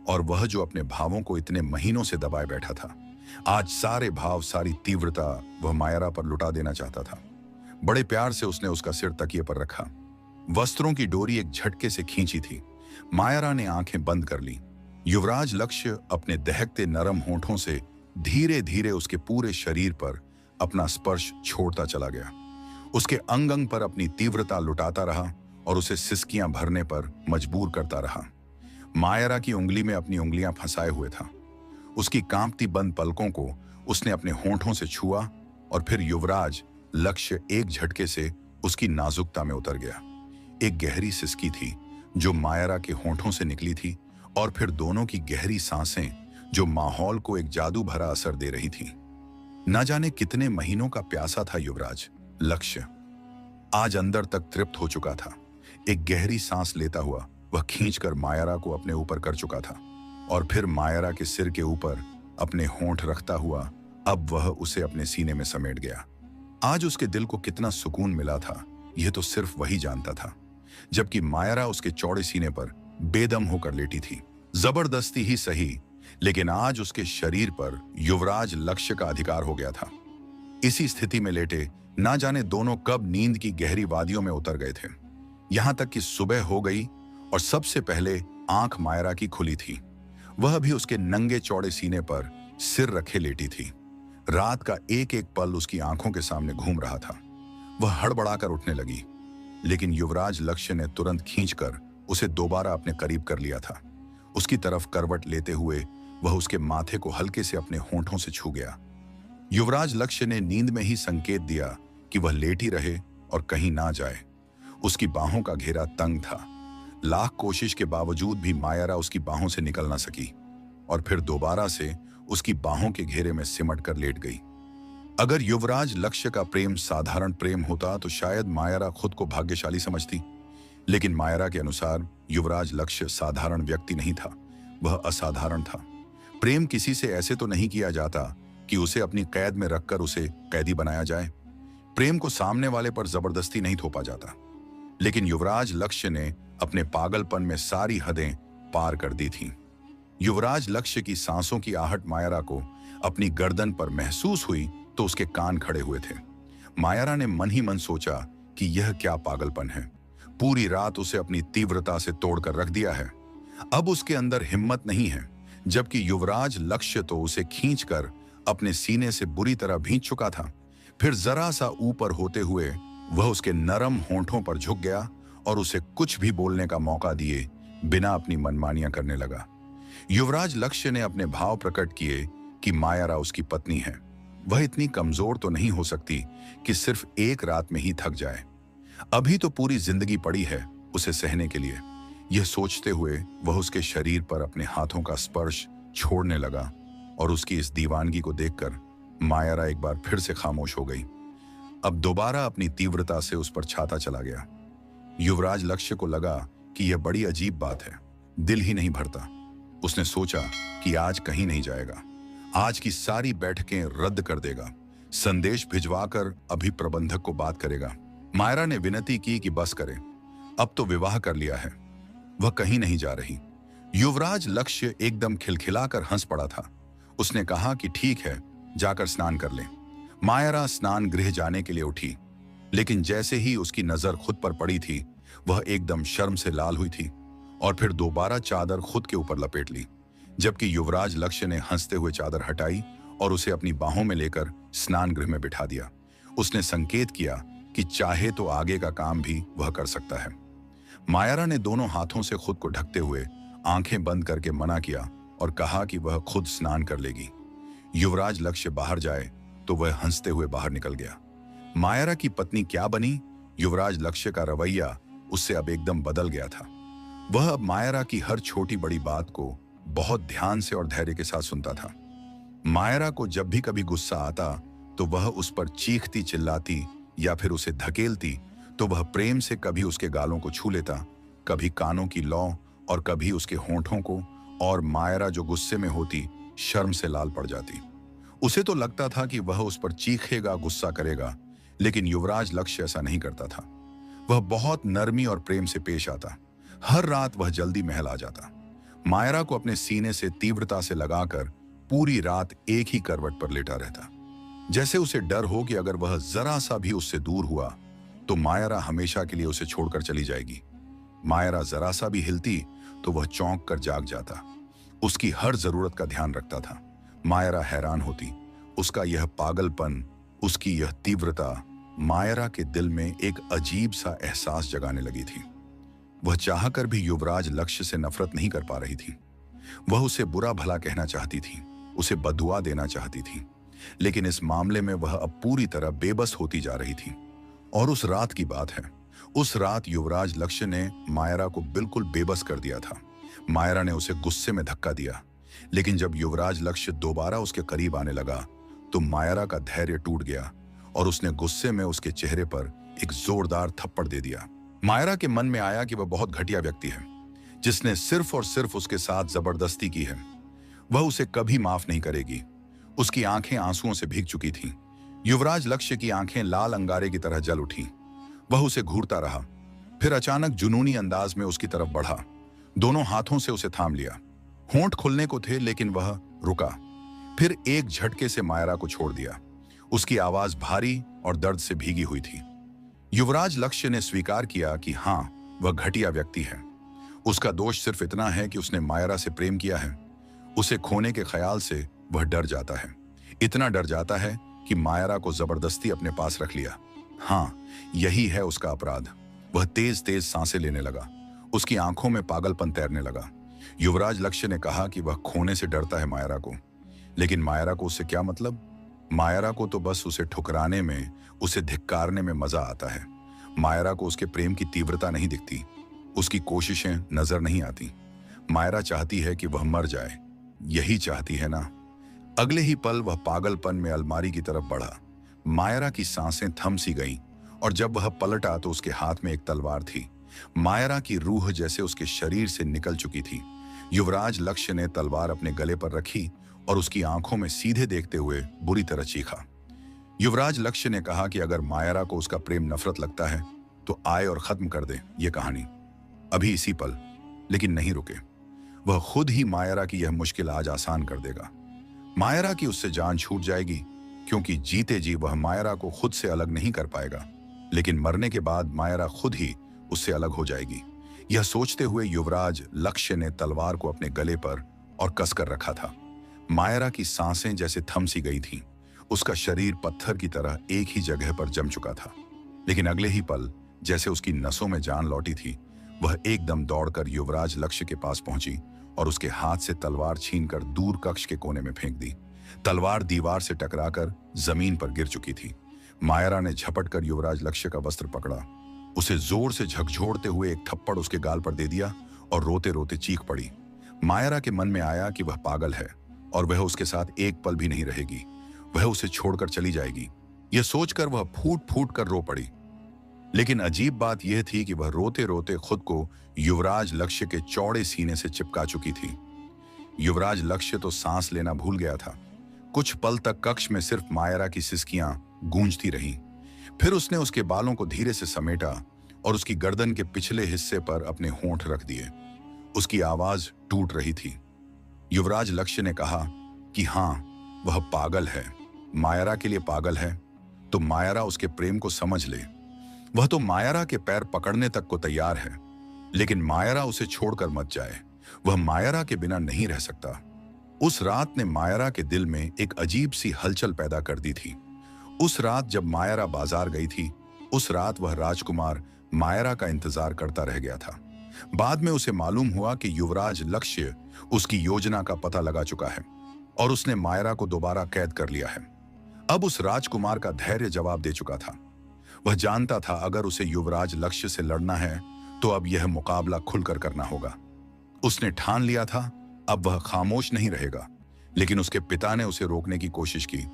और वह जो अपने भावों को इतने महीनों से दबाए बैठा था, आज सारे भाव, सारी तीव्रता वह मायरा पर लुटा देना चाहता था। बड़े प्यार से उसने उसका सिर तकिए पर रखा। वस्त्रों की डोरी एक झटके से खींची थी। मायरा ने आंखें बंद कर ली। युवराज लक्ष्य अपने दहकते नरम होंठों से धीरे धीरे उसके पूरे शरीर पर अपना स्पर्श छोड़ता चला गया। उसके अंग अंग पर अपनी तीव्रता लुटाता रहा और उसे सिसकियां भरने पर मजबूर करता रहा। मायरा की उंगली में अपनी उंगलियां फंसाए हुए था। उसकी कांपती बंद पलकों को उसने अपने होंठों से छुआ और फिर युवराज लक्ष्य एक झटके से उसकी नाजुकता में उतर गया। एक गहरी सिसकी थी जो मायरा के होंठों से निकली थी और फिर दोनों की गहरी सांसें जो माहौल को एक जादू भरा असर दे रही थी। ना जाने कितने महीनों का प्यासा था युवराज लक्ष्य। आज अंदर तक तृप्त हो चुका था। एक गहरी सांस लेता हुआ वह खींचकर मायरा को अपने ऊपर कर चुका था और फिर मायरा के सिर के ऊपर अपने होंठ रखता हुआ अब वह उसे अपने सीने में समेट गया। आज उसके दिल को कितना सुकून मिला था यह तो सिर्फ वही जानता था, जबकि मायरा उसके चौड़े सीने पर बेदम होकर लेटी थी। जबरदस्ती ही सही, लेकिन आज उसके शरीर पर युवराज लक्ष्य का अधिकार हो गया था। इसी स्थिति में लेटे ना जाने दोनों कब नींद की गहरी वादियों में उतर गए थे। यहां तक कि सुबह हो गई और सबसे पहले आंख मायरा की खुली थी। वह भी उसके नंगे चौड़े सीने पर सिर रखे लेटी थी। रात का एक एक पल उसकी आंखों के सामने घूम रहा था। वह हड़बड़ाकर उठने लगी, लेकिन युवराज लक्ष्य ने तुरंत खींचकर उसे दोबारा अपने करीब कर लिया था। उसकी तरफ करवट लेते हुए वह उसके माथे को हल्के से अपने होंठों से छू गया। युवराज लक्ष्य ने नींद में ही संकेत दिया कि वह लेटी रहे और कहीं ना जाए। उसकी बाहों का घेरा तंग था। लाख कोशिश के बावजूद भी मायरा उसकी बाहों से निकल ना सकी और फिर दोबारा से उसकी बाहों के घेरे में सिमट कर लेट गई। अगर युवराज लक्ष्य का प्रेम साधारण प्रेम होता तो शायद मायरा खुद को भाग्यशाली समझती, लेकिन मायरा के अनुसार युवराज लक्ष्य साधारण व्यक्ति नहीं था, वह असाधारण था। प्रेम किसी से ऐसे तो नहीं किया जाता कि उसे अपनी कैद में रखकर उसे कैदी बनाया जाए। प्रेम को सामने वाले पर जबरदस्ती नहीं थोपा जाता, लेकिन युवराज लक्ष्य ने अपने पागलपन में सारी हदें पार कर दी थीं। युवराज लक्ष्य की सांसों की आहट मायरा को अपनी गर्दन पर महसूस हुई तो उसके कान खड़े हुए थे। मायरा ने मन ही मन सोचा कि यह क्या पागलपन है। पूरी रात उसे अपनी तीव्रता से तोड़कर रख दिया है, अब उसके अंदर हिम्मत नहीं है, जबकि युवराज लक्ष्य तो उसे खींचकर अपने सीने से बुरी तरह भींच चुका था। फिर जरा सा ऊपर होते हुए वह उसके नरम होंठों पर झुक गया और उसे कुछ भी बोलने का मौका दिए बिना अपनी मनमानियां करने लगा। युवराज लक्ष्य ने अपने भाव प्रकट किए कि मायरा उसकी पत्नी है। वह इतनी कमजोर तो नहीं हो सकती कि सिर्फ एक रात में ही थक जाए। अभी तो पूरी जिंदगी पड़ी है उसे सहने के लिए। यह सोचते हुए वह उसके शरीर पर अपने हाथों का स्पर्श छोड़ने लगा और उसकी इस दीवानगी को देखकर मायरा एक बार फिर से खामोश हो गई। अब दोबारा अपनी तीव्रता से उस पर छाता चला गया। युवराज लक्ष्य को लगा कि यह बड़ी अजीब बात है, दिल ही नहीं भरता। उसने सोचा कि आज कहीं नहीं जाएगा, आज की सारी बैठकें रद्द कर देगा, संदेश भिजवाकर अभी प्रबंधक को बात करेगा। मायरा ने विनती की कि बस करे, अब तो विवाह कर लिया है, वह कहीं नहीं जा रही। युवराज लक्ष्य एकदम खिलखिलाकर हंस पड़ा था। उसने कहा कि ठीक है, जाकर स्नान कर ले। मायरा स्नान गृह जाने के लिए उठी, लेकिन जैसे ही उसकी नजर खुद पर पड़ी थी वह एकदम शर्म से लाल हुई थी और फिर दोबारा चादर खुद के ऊपर लपेट ली, जबकि युवराज लक्ष्य ने हंसते हुए चादर हटाई और उसे अपनी बाहों में लेकर स्नान गृह में बिठा दिया। उसने संकेत किया कि चाहे तो आगे का काम भी वह कर सकता है। मायरा ने दोनों हाथों से खुद को ढकते हुए आंखें बंद करके मना किया और कहा कि वह खुद स्नान कर लेगी। युवराज लक्ष्य बाहर जाए तो वह हंसते हुए बाहर निकल गया। मायरा की पत्नी क्या बनी, युवराज लक्ष्य का रवैया उससे अब एकदम बदल गया था। वह अब मायरा की हर छोटी बड़ी बात को बहुत ध्यान से और धैर्य के साथ सुनता था। मायरा को जब भी कभी गुस्सा आता तो वह उस पर चीखती चिल्लाती या फिर उसे धकेलती तो वह प्रेम से कभी उसके गालों को छू लेता, कभी कानों की लौ और कभी उसके होंठों को, और मायरा जो गुस्से में होती शर्म से लाल पड़ जाती। उसे तो लगता था कि वह उस पर चीखेगा, गुस्सा करेगा, लेकिन युवराज लक्ष्य ऐसा नहीं करता था। वह बहुत नरमी और प्रेम से पेश आता। हर रात वह जल्दी महल आ जाता, मायरा को अपने सीने से तीव्रता से लगाकर पूरी रात एक ही करवट पर लेटा रहता, जैसे उसे डर हो कि अगर वह जरा सा भी उससे दूर हुआ तो मायरा हमेशा के लिए उसे छोड़कर चली जाएगी। मायरा जरा सा भी हिलती तो वह चौंक कर जाग जाता, उसकी हर जरूरत का ध्यान रखता था। मायरा हैरान होती। उसका यह पागलपन, उसकी यह तीव्रता मायरा के दिल में एक अजीब सा एहसास जगाने लगी थी। वह चाहकर भी युवराज लक्ष्य से नफरत नहीं कर पा रही थी। वह उसे बुरा भला कहना चाहती थी, उसे बददुआ देना चाहती थी, लेकिन इस मामले में वह अब पूरी तरह बेबस होती जा रही थी। और उस रात की बात है, उस रात युवराज लक्ष्य ने मायरा को बिल्कुल बेबस कर दिया था। मायरा ने उसे गुस्से में धक्का दिया, लेकिन जब युवराज लक्ष्य दोबारा उसके करीब आने लगा तो मायरा का धैर्य टूट गया और उसने गुस्से में उसके चेहरे पर एक जोरदार थप्पड़ दे दिया। मायरा के मन में आया कि वह बहुत घटिया व्यक्ति है, जिसने सिर्फ और सिर्फ उसके साथ जबरदस्ती की है। वह उसे कभी माफ नहीं करेगी। उसकी आंखें आंसुओं से भीग चुकी थीं। युवराज लक्ष्य की आंखें लाल अंगारे की तरह जल उठीं। वह उसे घूरता रहा, फिर अचानक जुनूनी अंदाज में उसकी तरफ बढ़ा। दोनों हाथों से उसे थाम लिया। होंठ खुलने को थे, लेकिन वह रुका। फिर एक झटके से मायरा को छोड़ दिया। उसकी आवाज भारी और दर्द से भीगी हुई थी। युवराज लक्ष्य ने स्वीकार किया कि हाँ, वह घटिया व्यक्ति है। उसका दोष सिर्फ इतना है कि उसने मायरा से प्रेम किया है। उसे खोने के ख्याल से वह डर जाता है। इतना डर जाता है कि मायरा को जबरदस्ती अपने पास रख लिया। हाँ, यही है उसका अपराध। वह तेज तेज सांसें लेने लगा। उसकी आंखों में पागलपन तैरने लगा। युवराज लक्ष्य ने कहा कि वह खोने से डरता है मायरा को, लेकिन मायरा को उससे क्या मतलब? मायरा को तो बस उसे ठुकराने में, उसे धिक्कारने में मजा आता है। मायरा को उसके प्रेम की तीव्रता नहीं दिखती, उसकी कोशिशें नजर नहीं आती। मायरा चाहती है कि वह मर जाए। यही चाहती है ना? अगले ही पल वह पागलपन में अलमारी की तरफ बढ़ा। मायरा की सांसें थम सी गईं और जब वह पलटा तो उसके हाथ में एक तलवार थी। मायरा की रूह जैसे उसके शरीर से निकल चुकी थी। युवराज लक्ष्य ने तलवार अपने गले पर रखी और उसकी आंखों में सीधे देखते हुए बुरी तरह चीखा। युवराज लक्ष्य ने कहा कि अगर मायरा को उसका प्रेम नफरत लगता है तो आए और खत्म कर दे ये कहानी, अभी इसी पल। लेकिन नहीं रुके। वह खुद ही मायरा की यह मुश्किल आज आसान कर देगा। मायरा की उससे जान छूट जाएगी, क्योंकि जीते जी वह मायरा को खुद से अलग नहीं कर पाएगा, लेकिन मरने के बाद मायरा खुद ही उससे अलग हो जाएगी। यह सोचते हुए युवराज लक्ष्य ने तलवार को अपने गले पर और कसकर रखा था। मायरा की सांसें जैसे थम सी गई थीं। उसका शरीर पत्थर की तरह एक ही जगह पर जम चुका था। लेकिन अगले ही पल जैसे उसकी नसों में जान लौटी थी, वह एकदम दौड़कर युवराज लक्ष्य के पास पहुंची और उसके हाथ से तलवार छीनकर दूर कक्ष के कोने में फेंक दी। तलवार दीवार से टकराकर जमीन पर गिर चुकी थी। मायरा ने झपट कर युवराज लक्ष्य का वस्त्र पकड़ा, उसे जोर से झकझोरते हुए एक थप्पड़ उसके गाल पर दे दिया और रोते रोते चीख पड़ी। मायरा के मन में आया कि वह पागल है और वह उसके साथ एक पल भी नहीं रहेगी। वह उसे छोड़कर चली जाएगी। यह सोचकर वह फूट फूट कर रो पड़ी। लेकिन अजीब बात यह थी कि वह रोते रोते खुद को युवराज लक्ष्य के चौड़े सीने से चिपका चुकी थी। युवराज लक्ष्य तो सांस लेना भूल गया था। कुछ पल तक कक्ष में सिर्फ मायरा की सिसकियां गूंजती रहीं। फिर उसने उसके बालों को धीरे से समेटा और उसकी गर्दन के पिछले हिस्से पर अपने होंठ रख दिए। उसकी आवाज टूट रही थी। युवराज लक्ष्य ने कहा कि हाँ, वह पागल है, मायरा के लिए पागल है, तो मायरा उसके प्रेम को समझ ले। वह तो मायरा के पैर पकड़ने तक को तैयार है, लेकिन मायरा उसे छोड़कर मत जाए। वह मायरा के बिना नहीं रह सकता। उस रात ने मायरा के दिल में एक अजीब सी हलचल पैदा कर दी थी। उस रात जब मायरा बाजार गई थी, उस रात वह राजकुमार मायरा का इंतजार करता रह गया था। बाद में उसे मालूम हुआ कि युवराज लक्ष्य उसकी योजना का पता लगा चुका है और उसने मायरा को दोबारा कैद कर लिया है। अब उस राजकुमार का धैर्य जवाब दे चुका था। वह जानता था अगर उसे युवराज लक्ष्य से लड़ना है तो अब यह मुकाबला खुलकर करना होगा। उसने ठान लिया था, अब वह खामोश नहीं रहेगा। लेकिन उसके पिता ने उसे रोकने की कोशिश की।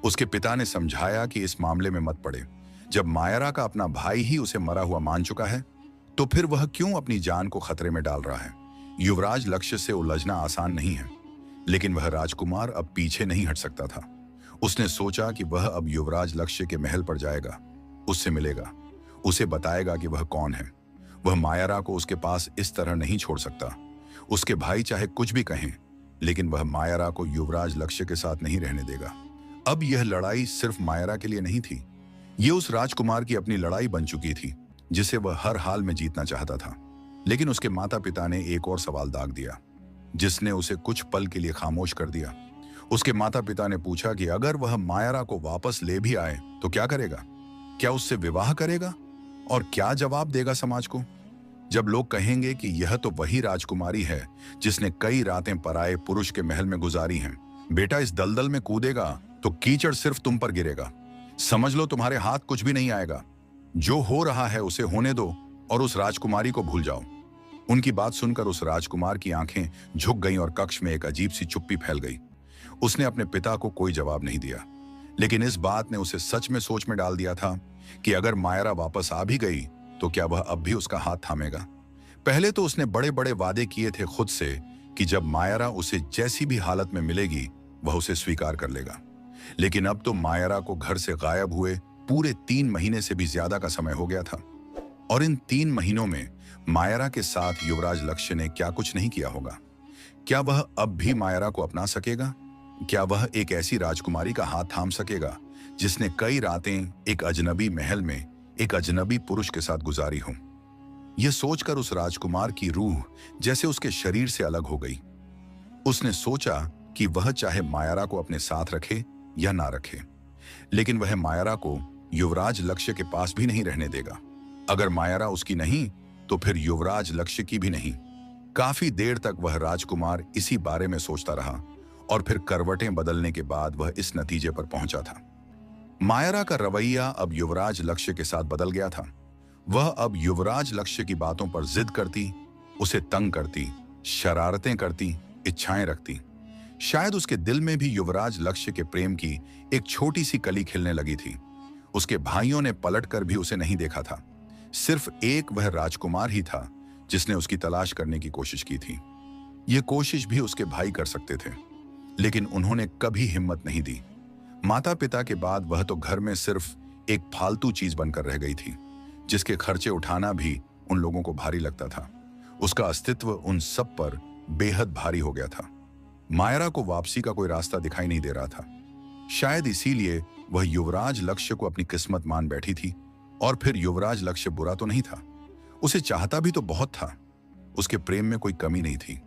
उसके पिता ने समझाया कि इस मामले में मत पड़े। जब मायरा का अपना भाई ही उसे मरा हुआ मान चुका है, तो फिर वह क्यों अपनी जान को खतरे में डाल रहा है? युवराज लक्ष्य से उलझना आसान नहीं है, लेकिन वह राजकुमार अब पीछे नहीं हट सकता था। उसने सोचा कि वह अब युवराज लक्ष्य के महल पर जाएगा, उससे मिलेगा, उसे बताएगा कि वह कौन है। वह मायरा को उसके पास इस तरह नहीं छोड़ सकता। उसके भाई चाहे कुछ भी कहें, लेकिन वह मायरा को युवराज लक्ष्य के साथ नहीं रहने देगा। अब यह लड़ाई सिर्फ मायरा के लिए नहीं थी, यह उस राजकुमार की अपनी लड़ाई बन चुकी थी, जिसे वह हर हाल में जीतना चाहता था। लेकिन उसके माता पिता ने एक और सवाल दाग दिया, जिसने उसे कुछ पल के लिए खामोश कर दिया। उसके माता पिता ने पूछा कि अगर वह मायरा को वापस ले भी आए तो क्या करेगा? क्या उससे विवाह करेगा? और क्या जवाब देगा समाज को जब लोग कहेंगे कि यह तो वही राजकुमारी है जिसने कई रातें पराये पुरुष के महल में गुजारी हैं। बेटा, इस दलदल में कूदेगा तो कीचड़ सिर्फ तुम पर गिरेगा। समझ लो तुम्हारे हाथ कुछ भी नहीं आएगा। जो हो रहा है उसे होने दो और उस राजकुमारी को भूल जाओ। उनकी बात सुनकर उस राजकुमार की आंखें झुक गईं और कक्ष में एक अजीब सी चुप्पी फैल गई। उसने अपने पिता को कोई जवाब नहीं दिया। लेकिन इस बात ने उसे सच में सोच में डाल दिया था कि अगर मायरा वापस आ भी गई तो क्या वह अब भी उसका हाथ थामेगा। पहले तो उसने बड़े बड़े वादे किए थे खुद से कि जब मायरा उसे जैसी भी हालत में मिलेगी वह उसे स्वीकार कर लेगा। लेकिन अब तो मायरा को घर से गायब हुए पूरे 3 महीने से भी ज्यादा का समय हो गया था। और इन 3 महीनों में मायरा के साथ युवराज लक्ष्य ने क्या कुछ नहीं किया होगा। क्या वह अब भी मायरा को अपना सकेगा? क्या वह एक ऐसी राजकुमारी का हाथ थाम सकेगा जिसने कई रातें एक अजनबी महल में एक अजनबी पुरुष के साथ गुजारी हों? यह सोचकर उस राजकुमार की रूह जैसे उसके शरीर से अलग हो गई। उसने सोचा कि वह चाहे मायरा को अपने साथ रखे या ना रखे, लेकिन वह मायरा को युवराज लक्ष्य के पास भी नहीं रहने देगा। अगर मायरा उसकी नहीं तो फिर युवराज लक्ष्य की भी नहीं। काफी देर तक वह राजकुमार इसी बारे में सोचता रहा और फिर करवटें बदलने के बाद वह इस नतीजे पर पहुंचा था। मायरा का रवैया अब युवराज लक्ष्य के साथ बदल गया था। वह अब युवराज लक्ष्य की बातों पर जिद करती, उसे तंग करती, शरारतें करती, इच्छाएं रखती। शायद उसके दिल में भी युवराज लक्ष्य के प्रेम की एक छोटी सी कली खिलने लगी थी। उसके भाइयों ने पलटकर भी उसे नहीं देखा था। सिर्फ एक वह राजकुमार ही था जिसने उसकी तलाश करने की कोशिश की थी। यह कोशिश भी उसके भाई कर सकते थे, लेकिन उन्होंने कभी हिम्मत नहीं दी। माता पिता के बाद वह तो घर में सिर्फ एक फालतू चीज बनकर रह गई थी, जिसके खर्चे उठाना भी उन लोगों को भारी लगता था। उसका अस्तित्व उन सब पर बेहद भारी हो गया था। मायरा को वापसी का कोई रास्ता दिखाई नहीं दे रहा था। शायद इसीलिए वह युवराज लक्ष्य को अपनी किस्मत मान बैठी थी। और फिर युवराज लक्ष्य बुरा तो नहीं था, उसे चाहता भी तो बहुत था। उसके प्रेम में कोई कमी नहीं थी।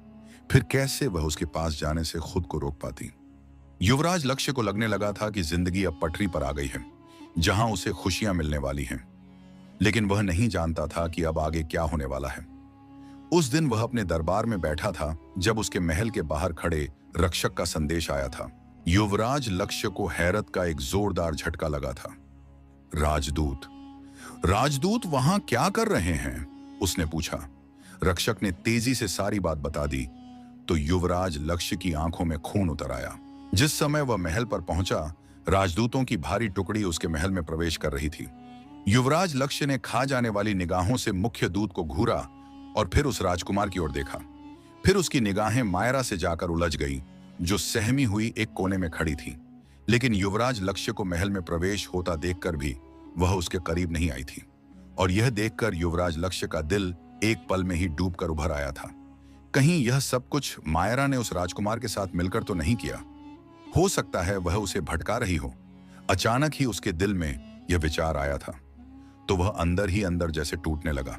फिर कैसे वह उसके पास जाने से खुद को रोक पाती? युवराज लक्ष्य को लगने लगा था कि जिंदगी अब पटरी पर आ गई है, जहां उसे खुशियां मिलने वाली हैं। लेकिन वह नहीं जानता था कि अब आगे क्या होने वाला है। उस दिन वह अपने दरबार में बैठा था जब उसके महल के बाहर खड़े रक्षक का संदेश आया था। युवराज लक्ष्य को हैरत का एक जोरदार झटका लगा था। राजदूत राजदूत वहां क्या कर रहे हैं? उसने पूछा। रक्षक ने तेजी से सारी बात बता दी तो युवराज लक्ष्य की आंखों में खून उतर आया। जिस समय वह महल पर पहुंचा, राजदूतों की भारी टुकड़ी उसके महल में प्रवेश कर रही थी। युवराज लक्ष्य ने खा जाने वाली निगाहों से मुख्य दूत को घूरा और फिर उस राजकुमार की ओर देखा। फिर उसकी निगाहें मायरा से जाकर उलझ गई, जो सहमी हुई एक कोने में खड़ी थी। लेकिन युवराज लक्ष्य को महल में प्रवेश होता देखकर भी वह उसके करीब नहीं आई थी। और यह देखकर युवराज लक्ष्य का दिल एक पल में ही डूबकर उभर आया था। कहीं यह सब कुछ मायरा ने उस राजकुमार के साथ मिलकर तो नहीं किया? हो सकता है वह उसे भटका रही हो। अचानक ही उसके दिल में यह विचार आया था, तो वह अंदर ही अंदर जैसे टूटने लगा।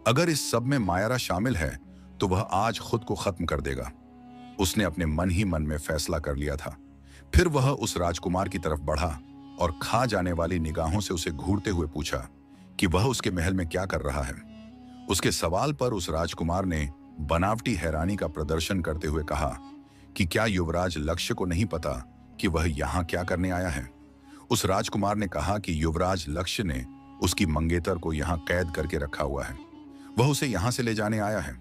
अगर इस सब में मायरा शामिल है तो वह आज खुद को खत्म कर देगा। उसने अपने मन ही मन में फैसला कर लिया था। फिर वह उस राजकुमार की तरफ बढ़ा और खा जाने वाली निगाहों से उसे घूरते हुए पूछा कि वह उसके महल में क्या कर रहा है। उसके सवाल पर उस राजकुमार ने बनावटी हैरानी का प्रदर्शन करते हुए कहा कि क्या युवराज लक्ष्य को नहीं पता कि वह यहाँ क्या करने आया है? उस राजकुमार ने कहा कि युवराज लक्ष्य ने उसकी मंगेतर को यहाँ कैद करके रखा हुआ है। वह उसे यहाँ से ले जाने आया है।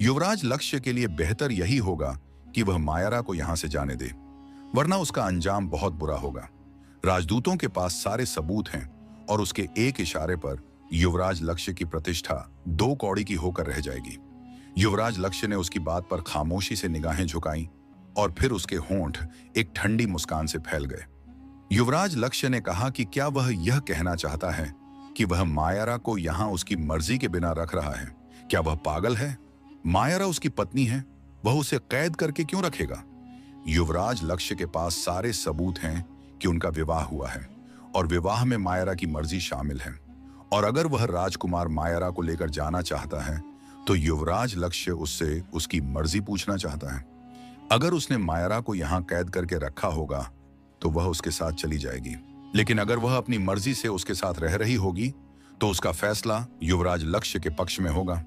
युवराज लक्ष्य के लिए बेहतर यही होगा कि वह मायरा को यहाँ से जाने दे, वरना उसका अंजाम बहुत बुरा होगा। राजदूतों के पास सारे सबूत हैं और उसके एक इशारे पर युवराज लक्ष्य की प्रतिष्ठा 2 कौड़ी की होकर रह जाएगी। युवराज लक्ष्य ने उसकी बात पर खामोशी से निगाहें झुकाईं और फिर उसके होंठ एक ठंडी मुस्कान से फैल गए। युवराज लक्ष्य ने कहा कि क्या वह यह कहना चाहता है कि वह मायरा को यहाँ उसकी मर्जी के बिना रख रहा है? क्या वह पागल है? मायरा उसकी पत्नी है, वह उसे कैद करके क्यों रखेगा? युवराज लक्ष्य के पास सारे सबूत हैं कि उनका विवाह हुआ है और विवाह में मायरा की मर्जी शामिल है। और अगर वह राजकुमार मायरा को लेकर जाना चाहता है तो युवराज लक्ष्य उससे उसकी मर्जी पूछना चाहता है। अगर उसने मायरा को यहाँ कैद करके रखा होगा तो वह उसके साथ चली जाएगी, लेकिन अगर वह अपनी मर्जी से उसके साथ रह रही होगी तो उसका फैसला युवराज लक्ष्य के पक्ष में होगा।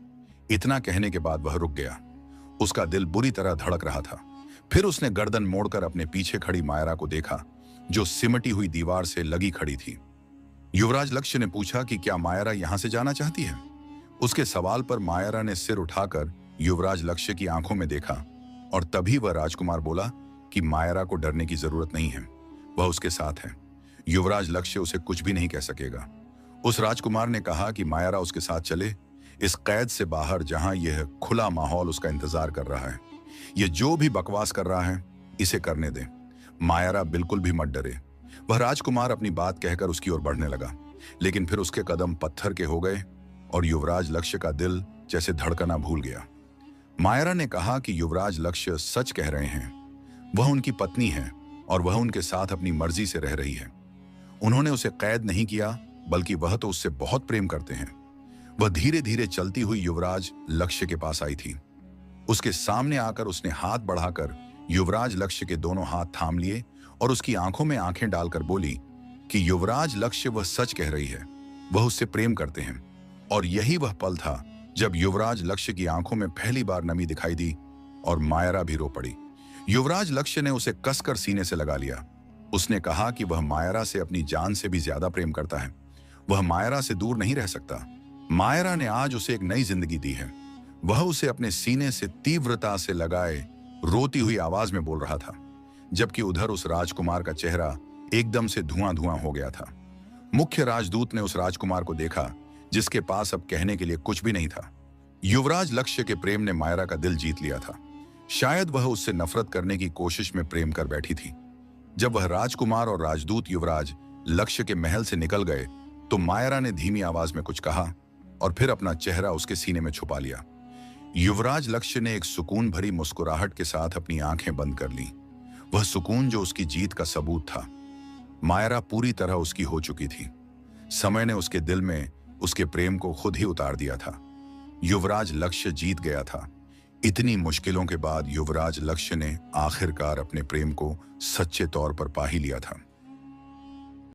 इतना कहने के बाद वह रुक गया। उसका दिल बुरी तरह धड़क रहा था। फिर उसने गर्दन मोड़कर अपने पीछे खड़ी मायरा को देखा, जो सिमटी हुई दीवार से लगी खड़ी थी। युवराज लक्ष्य ने पूछा कि क्या मायरा यहां से जाना चाहती है? उसके सवाल पर मायरा ने सिर उठाकर युवराज लक्ष्य की आंखों में देखा और तभी वह राजकुमार बोला कि मायरा को डरने की जरूरत नहीं है, वह उसके साथ है। युवराज लक्ष्य उसे कुछ भी नहीं कह सकेगा। उस राजकुमार ने कहा कि मायरा उसके साथ चले, इस कैद से बाहर जहां यह खुला माहौल उसका इंतजार कर रहा है। यह जो भी बकवास कर रहा है इसे करने दे। मायरा बिल्कुल भी मत डरे। वह राजकुमार अपनी बात कहकर उसकी ओर बढ़ने लगा, लेकिन फिर उसके कदम पत्थर के हो गए और युवराज लक्ष्य का दिल जैसे धड़कना भूल गया। मायरा ने कहा कि युवराज लक्ष्य सच कह रहे हैं। वह उनकी पत्नी है और वह उनके साथ अपनी मर्जी से रह रही है। उन्होंने उसे कैद नहीं किया, बल्कि वह तो उससे बहुत प्रेम करते हैं। वह धीरे धीरे चलती हुई युवराज लक्ष्य के पास आई थी। उसके सामने आकर उसने हाथ बढ़ाकर युवराज लक्ष्य के दोनों हाथ थाम लिए और उसकी आंखों में आंखें डालकर बोली कि युवराज लक्ष्य वह सच कह रही है, वह उससे प्रेम करते हैं। और यही वह पल था जब युवराज लक्ष्य की आंखों में पहली बार नमी दिखाई दी और मायरा भी रो पड़ी। युवराज लक्ष्य ने उसे कसकर सीने से लगा लिया। उसने कहा कि वह मायरा से अपनी जान से भी ज्यादा प्रेम करता है। वह मायरा से दूर नहीं रह सकता। मायरा ने आज उसे एक नई जिंदगी दी है। वह उसे अपने सीने से तीव्रता से लगाए रोती हुई आवाज में बोल रहा था, जबकि उधर उस राजकुमार का चेहरा एकदम से धुआं धुआं हो गया था। मुख्य राजदूत ने उस राजकुमार को देखा जिसके पास अब कहने के लिए कुछ भी नहीं था। युवराज लक्ष्य के प्रेम ने मायरा का दिल जीत लिया था। शायद वह उससे नफरत करने की कोशिश में प्रेम कर बैठी थी। जब वह राजकुमार और राजदूत युवराज लक्ष्य के महल से निकल गए तो मायरा ने धीमी आवाज में कुछ कहा और फिर अपना चेहरा उसके सीने में छुपा लिया। युवराज लक्ष्य ने एक सुकून भरी मुस्कुराहट के साथ अपनी आंखें बंद कर लीं। वह सुकून जो उसकी जीत का सबूत था। मायरा पूरी तरह उसकी हो चुकी थी। समय ने उसके दिल में उसके प्रेम को खुद ही उतार दिया था। युवराज लक्ष्य जीत गया था। इतनी मुश्किलों के बाद युवराज लक्ष्य ने आखिरकार अपने प्रेम को सच्चे तौर पर पा ही लिया था।